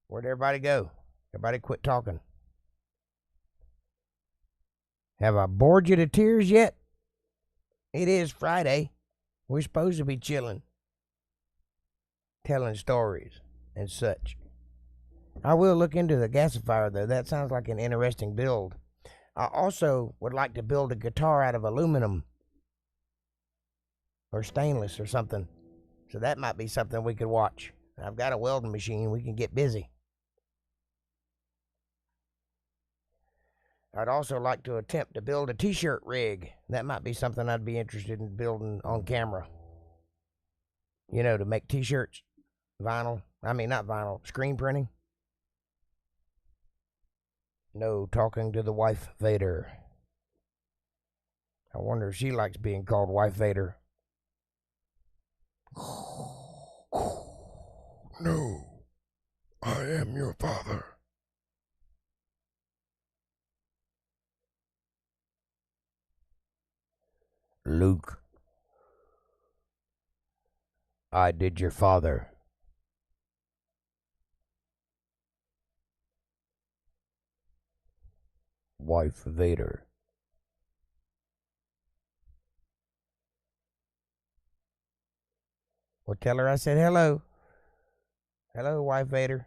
Where'd everybody go? Everybody quit talking. Have I bored you to tears yet? It is Friday. We're supposed to be chilling, telling stories and such. I will look into the gasifier, though. That sounds like an interesting build. I also would like to build a guitar out of aluminum or stainless or something. So that might be something we could watch. I've got a welding machine. We can get busy. I'd also like to attempt to build a t-shirt rig. That might be something I'd be interested in building on camera. You know, to make t-shirts. Vinyl. I mean, not vinyl. Screen printing. No, talking to the wife Vader. I wonder if she likes being called wife Vader. No, I am your father. Luke, I did your father. Wife Vader. Well, tell her I said hello. Hello, wife Vader.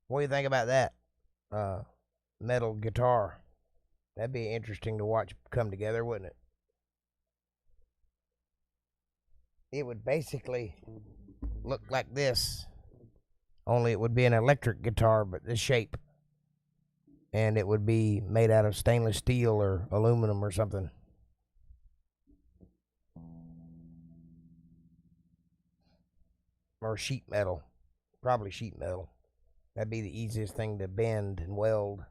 What do you think about that? Metal guitar. That'd be interesting to watch come together, wouldn't it? It would basically look like this, only it would be an electric guitar, but this shape. And it would be made out of stainless steel or aluminum or something. Or sheet metal. Probably sheet metal. That'd be the easiest thing to bend and weld.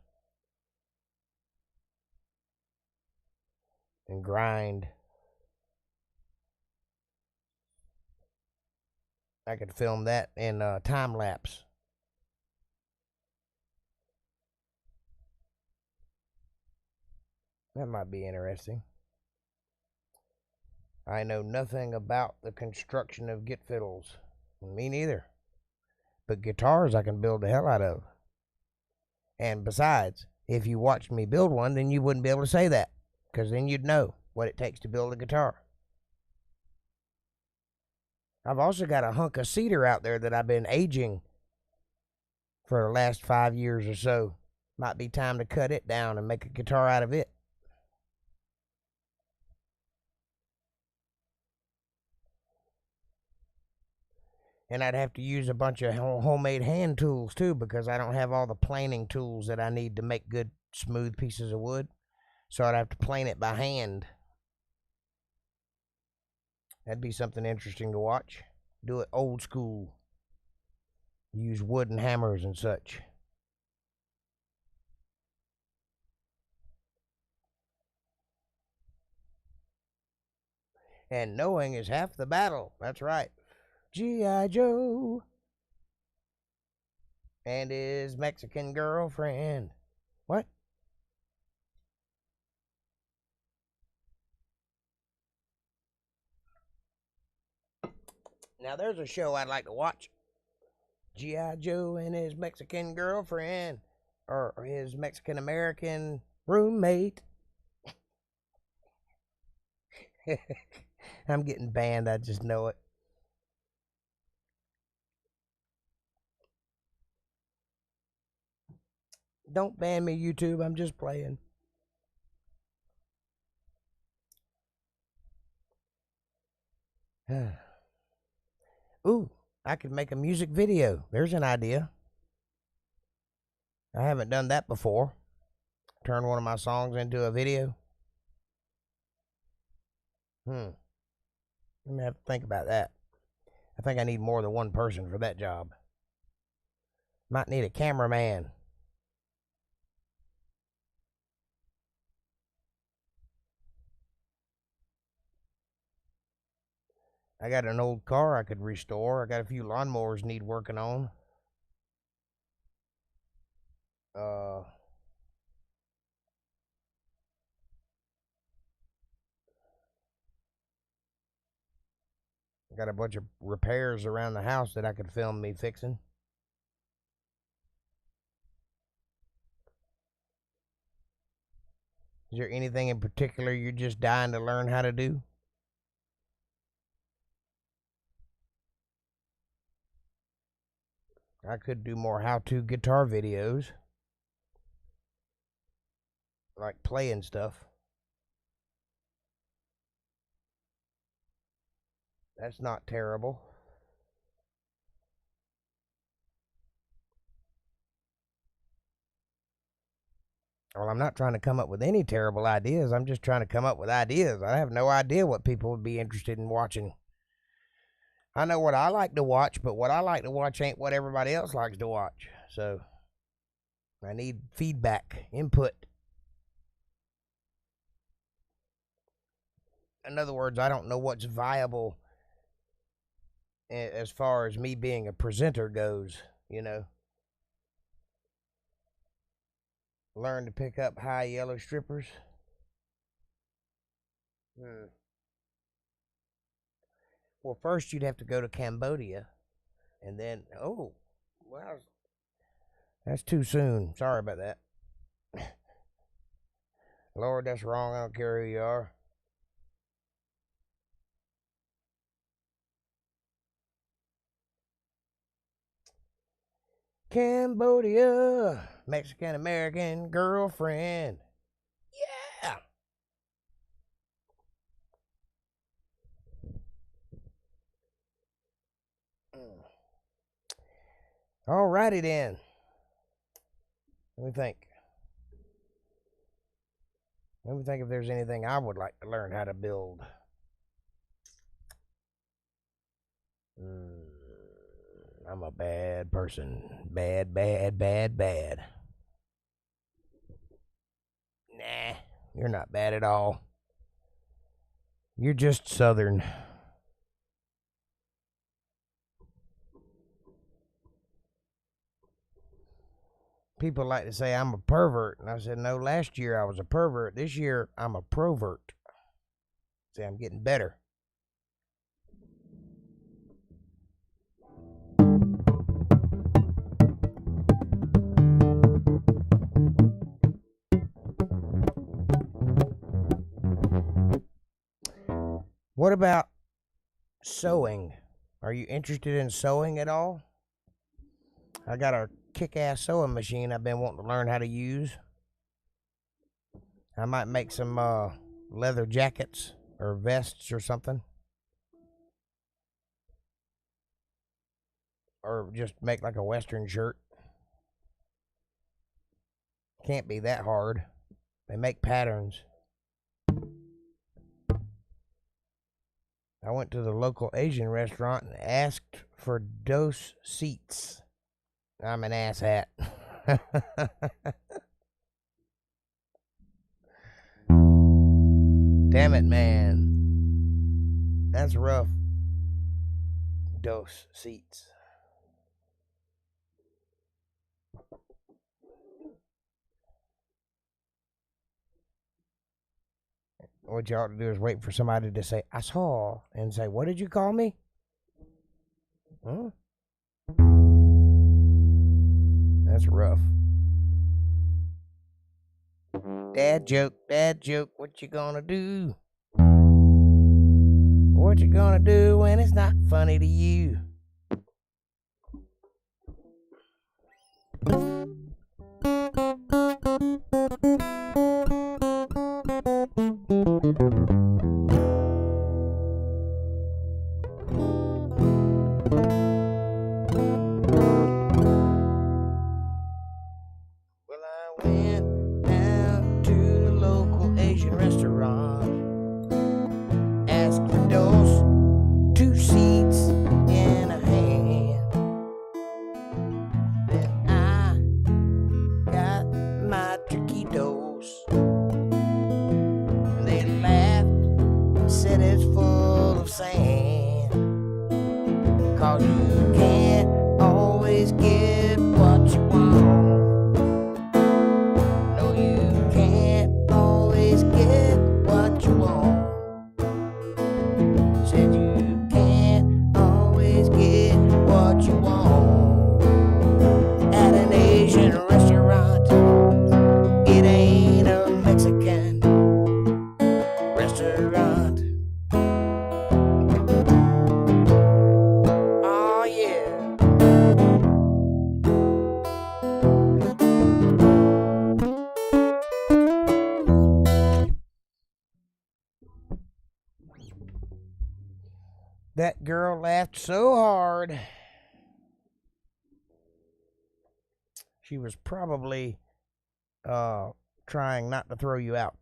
And grind. I could film that in time lapse. That might be interesting. I know nothing about the construction of git fiddles. Me neither. But guitars I can build the hell out of. And besides, if you watched me build one, then you wouldn't be able to say that. Because then you'd know what it takes to build a guitar. I've also got a hunk of cedar out there that I've been aging for the last 5 years or so. Might be time to cut it down and make a guitar out of it. And I'd have to use a bunch of homemade hand tools too, because I don't have all the planing tools that I need to make good smooth pieces of wood. So I'd have to plane it by hand. That'd be something interesting to watch. Do it old school. Use wooden hammers and such. And knowing is half the battle. That's right. G.I. Joe and his Mexican girlfriend. What? Now there's a show I'd like to watch. G.I. Joe and his Mexican girlfriend. Or his Mexican American roommate. I'm getting banned, I just know it. Don't ban me, YouTube. I'm just playing. Ooh, I could make a music video. There's an idea. I haven't done that before. Turn one of my songs into a video. Let me have to think about that. I think I need more than one person for that job. Might need a cameraman. I got an old car I could restore. I got a few lawnmowers need working on. I got a bunch of repairs around the house that I could film me fixing. Is there anything in particular you're just dying to learn how to do? I could do more how-to guitar videos. Like playing stuff. That's not terrible. Well, I'm not trying to come up with any terrible ideas. I'm just trying to come up with ideas. I have no idea what people would be interested in watching. I know what I like to watch, but what I like to watch ain't what everybody else likes to watch. So I need feedback, input. In other words, I don't know what's viable as far as me being a presenter goes, you know. Learn to pick up high yellow strippers. Well, first you'd have to go to Cambodia, and then, oh, wow, that's too soon. Sorry about that. Lord, that's wrong. I don't care who you are. Cambodia, Mexican-American girlfriend. Yeah. Alrighty then. Let me think. Let me think if there's anything I would like to learn how to build. I'm a bad person. Bad. Nah, you're not bad at all. You're just Southern. People like to say I'm a pervert, and I said, no, last year I was a pervert. This year I'm a provert. See, I'm getting better. What about sewing? Are you interested in sewing at all? I got a kick-ass sewing machine I've been wanting to learn how to use. I might make some leather jackets or vests or something. Or just make like a western shirt. Can't be that hard. They make patterns. I went to the local Asian restaurant and asked for dose seats. I'm an asshat. Damn it, man. That's rough. Dose seats. What you ought to do is wait for somebody to say, I saw, and say, what did you call me? Huh? That's rough. Dad joke, what you gonna do? What you gonna do when it's not funny to you? That girl laughed so hard. She was probably trying not to throw you out.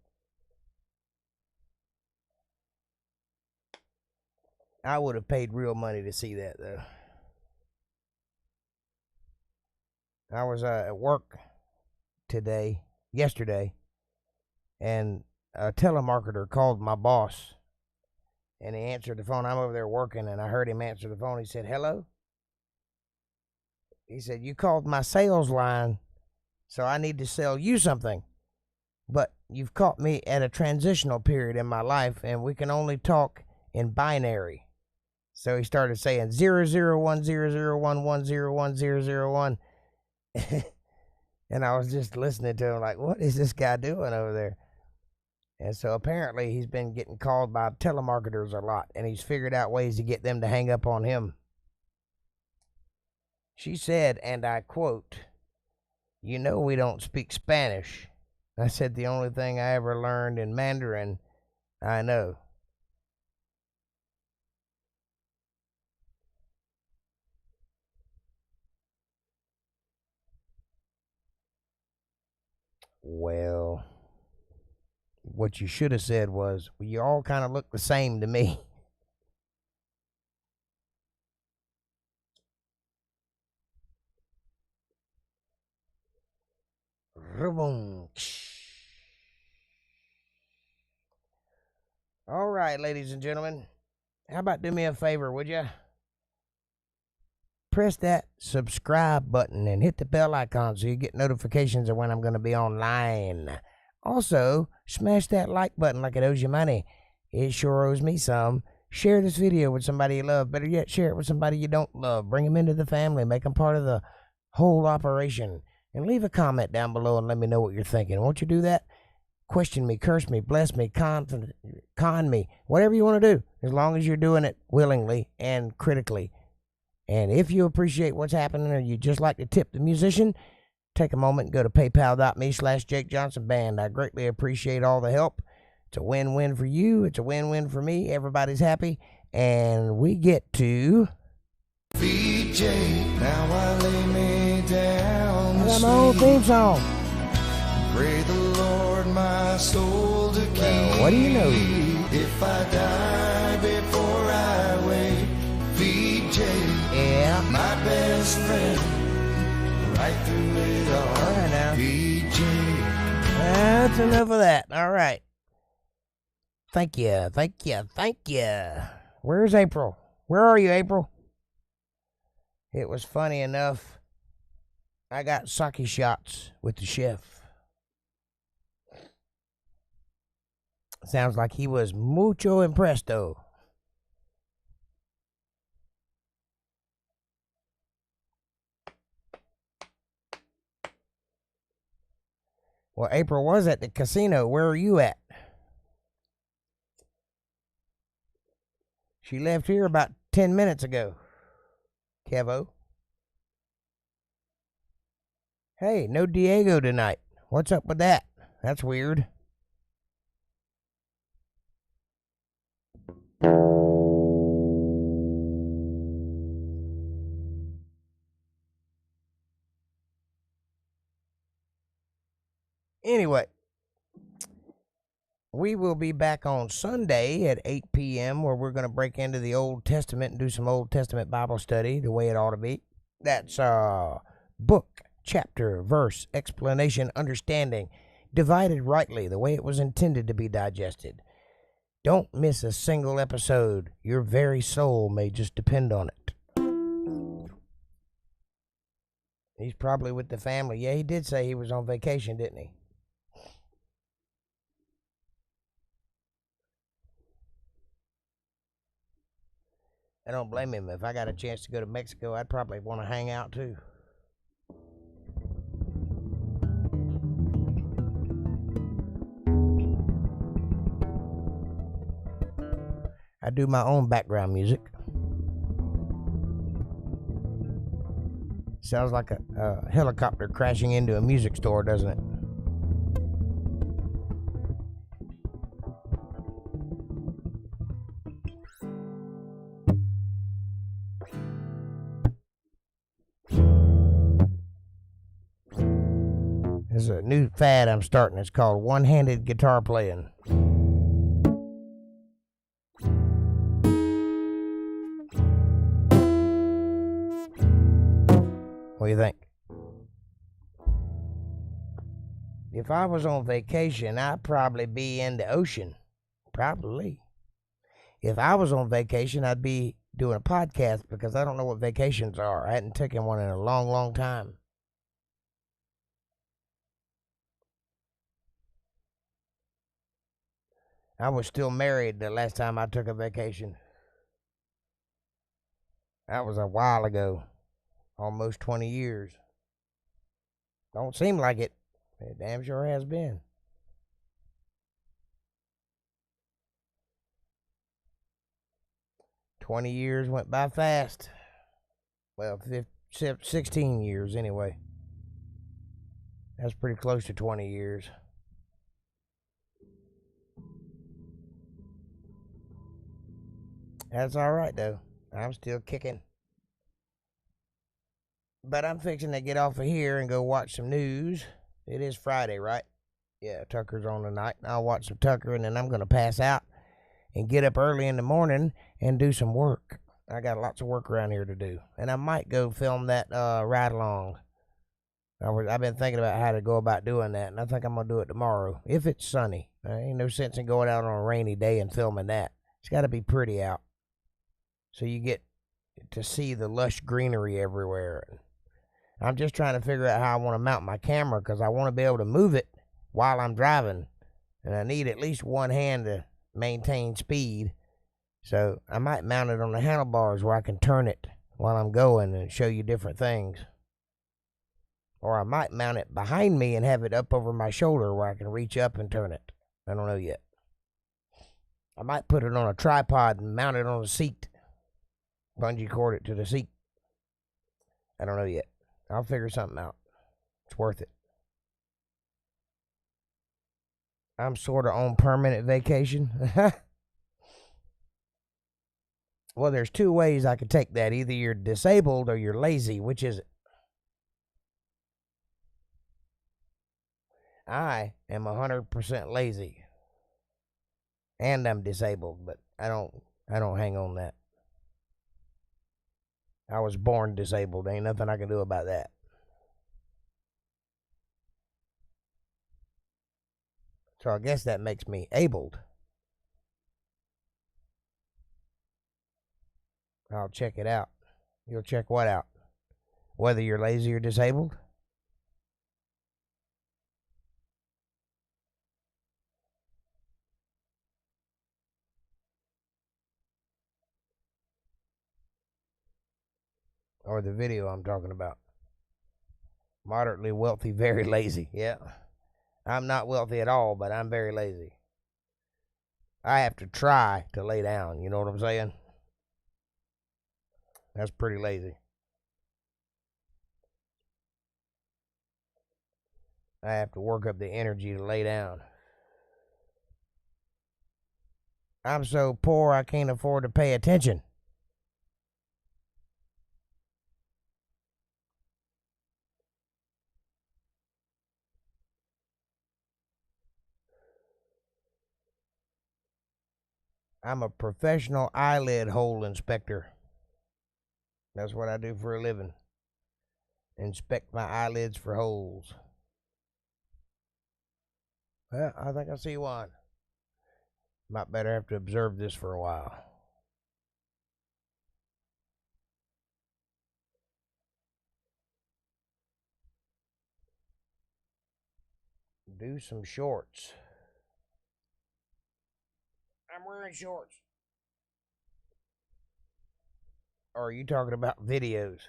I would have paid real money to see that, though. I was at work yesterday, and a telemarketer called my boss, and he answered the phone. I'm over there working, and I heard him answer the phone. He said, "Hello?" He said, "You called my sales line, so I need to sell you something. But you've caught me at a transitional period in my life, and we can only talk in binary." So he started saying 00100110101. And I was just listening to him like, what is this guy doing over there? And so apparently he's been getting called by telemarketers a lot, and he's figured out ways to get them to hang up on him. She said, and I quote, "You know we don't speak Spanish." I said, "The only thing I ever learned in Mandarin, I know." Well, what you should have said was, "Well, you all kind of look the same to me." All right, ladies and gentlemen, how about do me a favor, would you? Press that subscribe button and hit the bell icon so you get notifications of when I'm going to be online. Also, smash that like button like it owes you money. It sure owes me some. Share this video with somebody you love. Better yet, share it with somebody you don't love. Bring them into the family. Make them part of the whole operation. And leave a comment down below and let me know what you're thinking. Won't you do that? Question me, curse me, bless me, con me. Whatever you want to do, as long as you're doing it willingly and critically. And if you appreciate what's happening or you just like to tip the musician, take a moment and go to paypal.me/JakeJohnsonBand. I greatly appreciate all the help. It's a win-win for you. It's a win-win for me. Everybody's happy. And we get to... VJ, now I lay me down I got my own theme song. Pray the Lord my soul to keep. Well, what do you know? If I die before I wake, VJ, Yeah. my best friend, right through it all. All right now. VJ. That's enough of that. All right. Thank you. Thank you. Thank you. Where's April? Where are you, April? It was funny enough. I got sake shots with the chef. Sounds like he was mucho impresto. Well, April was at the casino. Where are you at? She left here about 10 minutes ago. Kevo. Hey, no Diego tonight. What's up with that? That's weird. Anyway, we will be back on Sunday at 8 p.m. where we're going to break into the Old Testament and do some Old Testament Bible study the way it ought to be. That's book, chapter, verse, explanation, understanding, divided rightly the way it was intended to be digested. Don't miss a single episode. Your very soul may just depend on it. He's probably with the family. Yeah, he did say he was on vacation, didn't he? I don't blame him. If I got a chance to go to Mexico, I'd probably want to hang out too. I do my own background music. Sounds like a helicopter crashing into a music store, doesn't it? This is a new fad I'm starting. It's called one-handed guitar playing. What do you think? If I was on vacation, I'd probably be in the ocean. Probably. If I was on vacation, I'd be doing a podcast because I don't know what vacations are. I hadn't taken one in a long, long time. I was still married the last time I took a vacation. That was a while ago. Almost 20 years. Don't seem like it. It damn sure has been. $20 years went by fast. Well, 16 years anyway. That's pretty close to 20 years. That's all right, though. I'm still kicking. But I'm fixing to get off of here and go watch some news. It is Friday, right? Yeah, Tucker's on tonight. I'll watch some Tucker, and then I'm going to pass out and get up early in the morning and do some work. I got lots of work around here to do. And I might go film that ride-along. I've been thinking about how to go about doing that, and I think I'm going to do it tomorrow, if it's sunny. There ain't no sense in going out on a rainy day and filming that. It's got to be pretty out, so you get to see the lush greenery everywhere. I'm just trying to figure out how I want to mount my camera, because I want to be able to move it while I'm driving, and I need at least one hand to maintain speed. So I might mount it on the handlebars where I can turn it while I'm going and show you different things. Or I might mount it behind me and have it up over my shoulder where I can reach up and turn it. I don't know yet. I might put it on a tripod and mount it on a seat. Bungee cord it to the seat. I don't know yet. I'll figure something out. It's worth it. I'm sort of on permanent vacation. Well, there's two ways I could take that. Either you're disabled or you're lazy. Which is it? I am 100% lazy. And I'm disabled, but I don't hang on that. I was born disabled. Ain't nothing I can do about that. So I guess that makes me abled. I'll check it out. You'll check what out? Whether you're lazy or disabled? Or the video I'm talking about. Moderately wealthy, very lazy. Yeah. I'm not wealthy at all, but I'm very lazy. I have to try to lay down. You know what I'm saying? That's pretty lazy. I have to work up the energy to lay down. I'm so poor I can't afford to pay attention. I'm a professional eyelid hole inspector. That's what I do for a living. Inspect my eyelids for holes. Well, I think I see one. Might better have to observe this for a while. Do some shorts. I'm wearing shorts. Or are you talking about videos?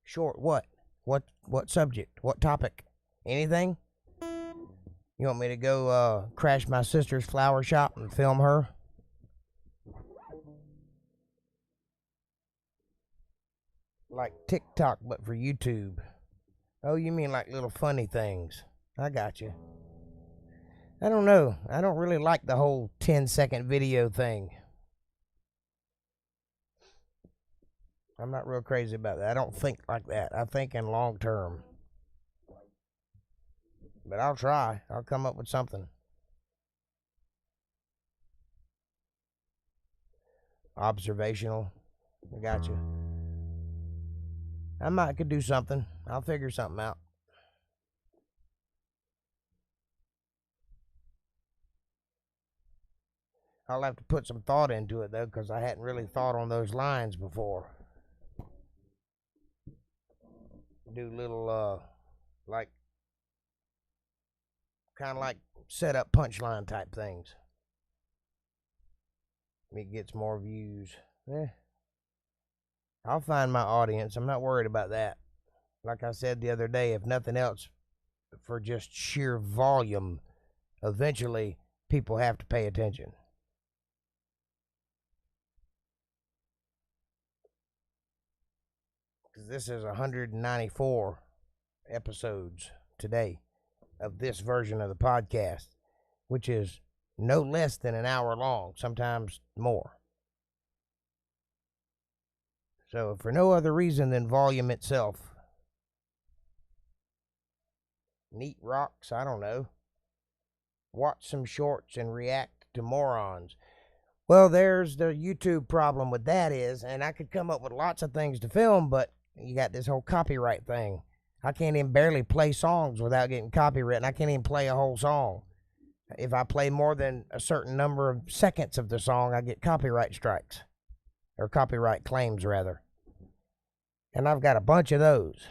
Short what? What subject? What topic? Anything? You want me to go crash my sister's flower shop and film her? Like TikTok, but for YouTube. Oh, you mean like little funny things. I got you. I don't know. I don't really like the whole 10-second video thing. I'm not real crazy about that. I don't think like that. I think in long term. But I'll try. I'll come up with something. Observational. I got you. I might could do something. I'll figure something out. I'll have to put some thought into it, though, because I hadn't really thought on those lines before. Do little, like, kind of like set up punchline type things. It gets more views. I'll find my audience. I'm not worried about that. Like I said the other day, if nothing else, for just sheer volume, eventually people have to pay attention. This is 194 episodes today of this version of the podcast, which is no less than an hour long, sometimes more. So for no other reason than volume itself. Neat rocks, I don't know. Watch some shorts and react to morons. Well, there's the YouTube problem with that is, and I could come up with lots of things to film, but you got this whole copyright thing. I can't even barely play songs without getting copyrighted. I can't even play a whole song. If I play more than a certain number of seconds of the song, I get copyright strikes. Or copyright claims, rather. And I've got a bunch of those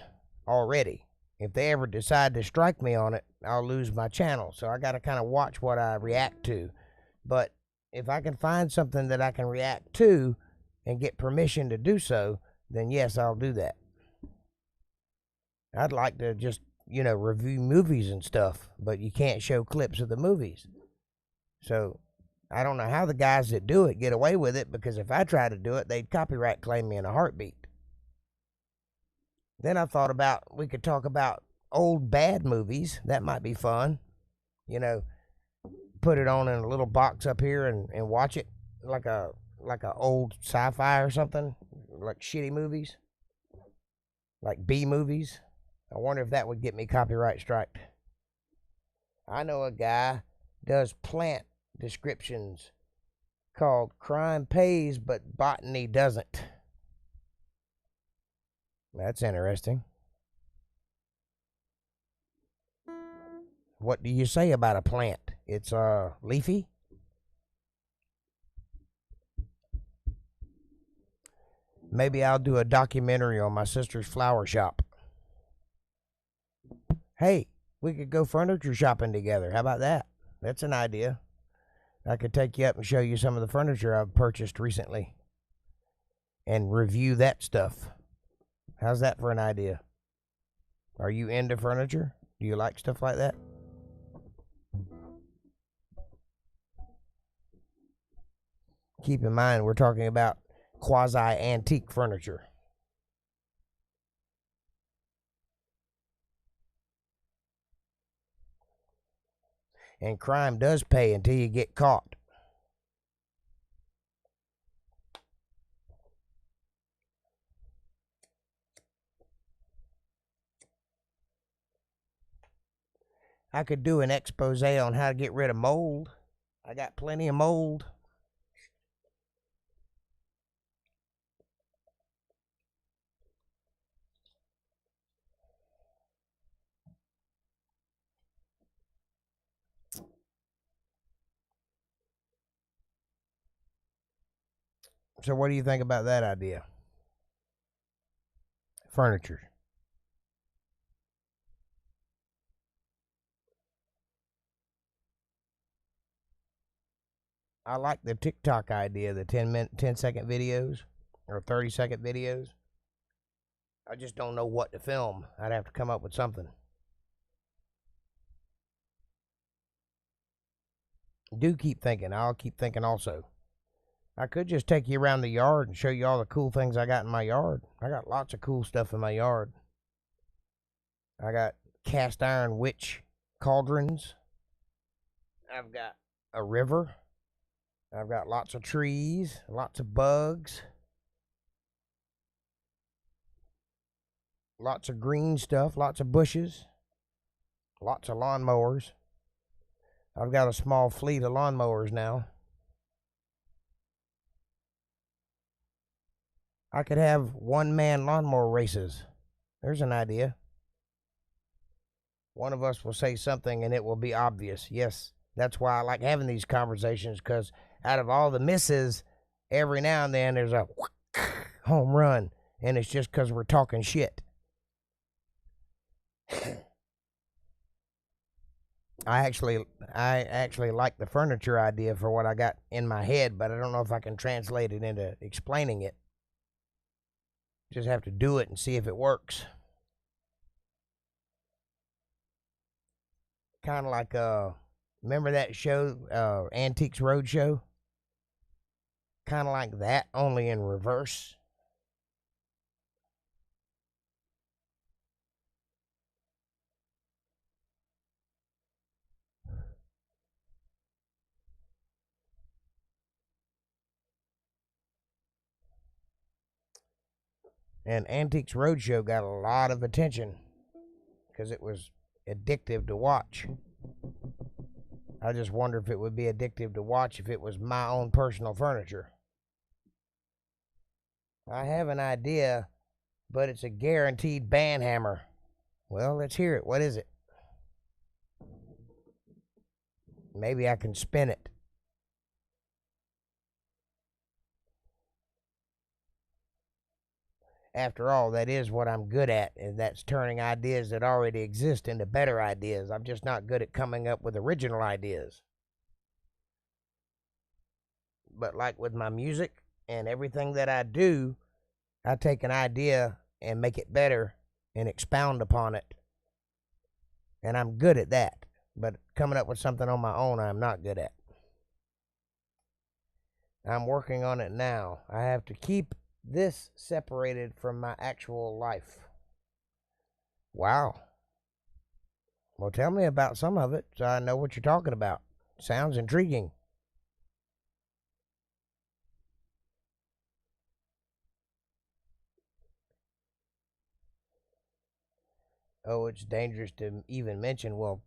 already. If they ever decide to strike me on it, I'll lose my channel. So I got to kind of watch what I react to. But if I can find something that I can react to and get permission to do so, then yes, I'll do that. I'd like to just, review movies and stuff, but you can't show clips of the movies. So I don't know how the guys that do it get away with it, because if I try to do it, they'd copyright claim me in a heartbeat. Then I thought about, we could talk about old bad movies. That might be fun. Put it on in a little box up here and watch it like a old sci-fi or something, like shitty movies, like B movies. I wonder if that would get me copyright striked. I know a guy does plant descriptions called Crime Pays But Botany Doesn't. That's interesting. What do you say about a plant? It's leafy? Maybe I'll do a documentary on my sister's flower shop. Hey, we could go furniture shopping together. How about that? That's an idea. I could take you up and show you some of the furniture I've purchased recently and review that stuff. How's that for an idea? Are you into furniture? Do you like stuff like that? Keep in mind, we're talking about quasi-antique furniture. And crime does pay until you get caught. I could do an expose on how to get rid of mold. I got plenty of mold. So what do you think about that idea? Furniture. I like the TikTok idea, the 10-second videos or 30-second videos. I just don't know what to film. I'd have to come up with something. Do keep thinking. I'll keep thinking also. I could just take you around the yard and show you all the cool things I got in my yard. I got lots of cool stuff in my yard. I got cast iron witch cauldrons. I've got a river. I've got lots of trees, lots of bugs, lots of green stuff, lots of bushes. Lots of lawnmowers. I've got a small fleet of lawnmowers now. I could have one-man lawnmower races. There's an idea. One of us will say something and it will be obvious. Yes, that's why I like having these conversations, because out of all the misses, every now and then there's a home run, and it's just because we're talking shit. I actually like the furniture idea for what I got in my head, but I don't know if I can translate it into explaining it. Just have to do it and see if it works. Kind of like remember that show, Antiques Roadshow? Kind of like that, only in reverse. And Antiques Roadshow got a lot of attention because it was addictive to watch. I just wonder if it would be addictive to watch if it was my own personal furniture. I have an idea, but it's a guaranteed band hammer. Well, let's hear it. What is it? Maybe I can spin it. After all, that is what I'm good at, and that's turning ideas that already exist into better ideas. I'm just not good at coming up with original ideas. But like with my music and everything that I do, I take an idea and make it better and expound upon it. And I'm good at that. But coming up with something on my own, I'm not good at. I'm working on it now. I have to keep this separated from my actual life. Wow. Well, tell me about some of it so I know what you're talking about. Sounds intriguing. Oh, it's dangerous to even mention. Well,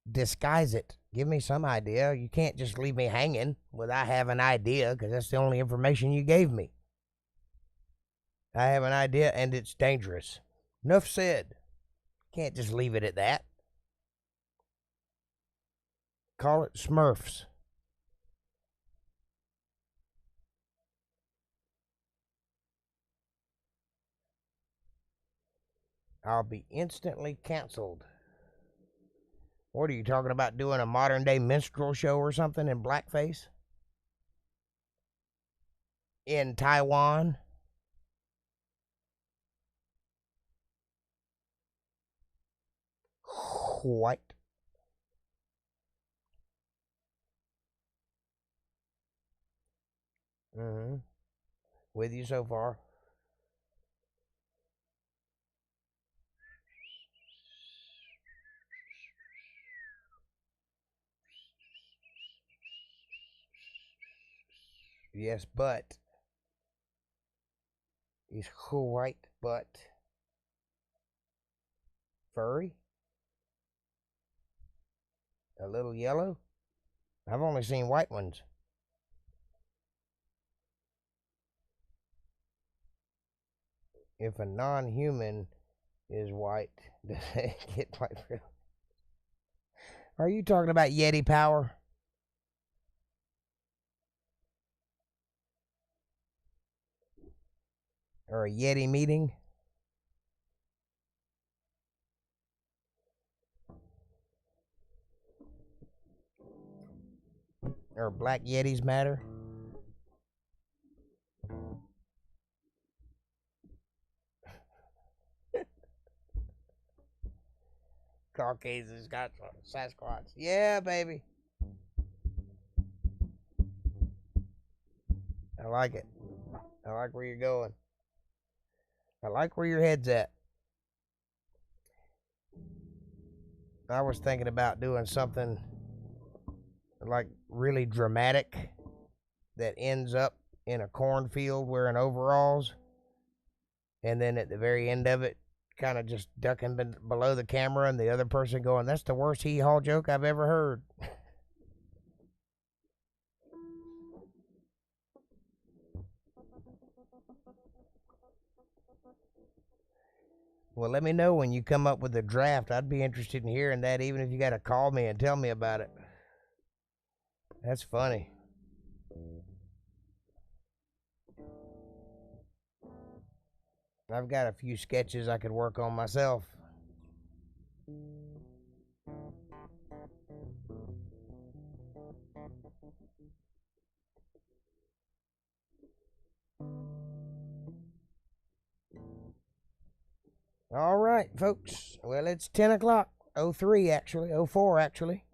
disguise it. Give me some idea. You can't just leave me hanging without having an idea, because that's the only information you gave me. I have an idea, and it's dangerous. Enough said. Can't just leave it at that. Call it Smurfs. I'll be instantly canceled. What are you talking about, doing a modern day minstrel show or something in blackface? In Taiwan? White. Mm-hmm. With you so far. Yes, but is white but furry? A little yellow? I've only seen white ones. If a non-human is white, does it get white? Are you talking about Yeti power? Or a Yeti meeting? Or black Yetis matter? Caucasians got Sasquatch. Yeah, baby. I like it. I like where you're going. I like where your head's at. I was thinking about doing something like really dramatic that ends up in a cornfield wearing overalls, and then at the very end of it, kind of just ducking below the camera, and the other person going, "That's the worst hee-haw joke I've ever heard." Well, let me know when you come up with a draft. I'd be interested in hearing that, even if you got to call me and tell me about it. That's funny. I've got a few sketches I could work on myself. All right, folks. Well, it's 10 o'clock. 03 actually. 04 actually.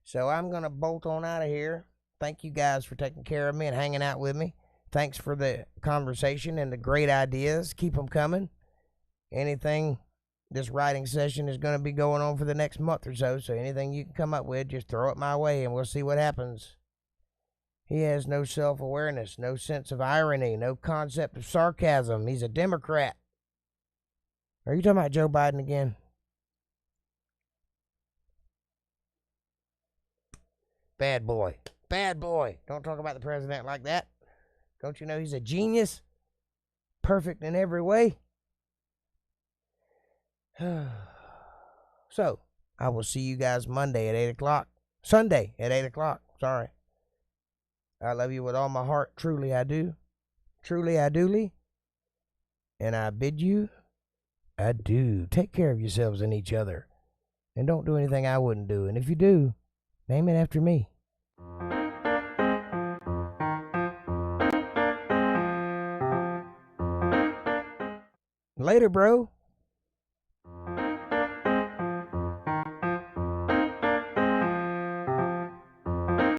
So I'm going to bolt on out of here. Thank you guys for taking care of me and hanging out with me. Thanks for the conversation and the great ideas. Keep them coming. Anything, this writing session is going to be going on for the next month or so. So anything you can come up with, just throw it my way and we'll see what happens. He has no self-awareness, no sense of irony, no concept of sarcasm. He's a Democrat. Are you talking about Joe Biden again? Bad boy. Bad boy. Don't talk about the president like that. Don't you know he's a genius? Perfect in every way. So, I will see you guys Monday at 8 o'clock. Sunday at 8 o'clock. Sorry. I love you with all my heart. Truly I do. Truly I doly. And I bid you adieu. Take care of yourselves and each other. And don't do anything I wouldn't do. And if you do, name it after me. Later, bro.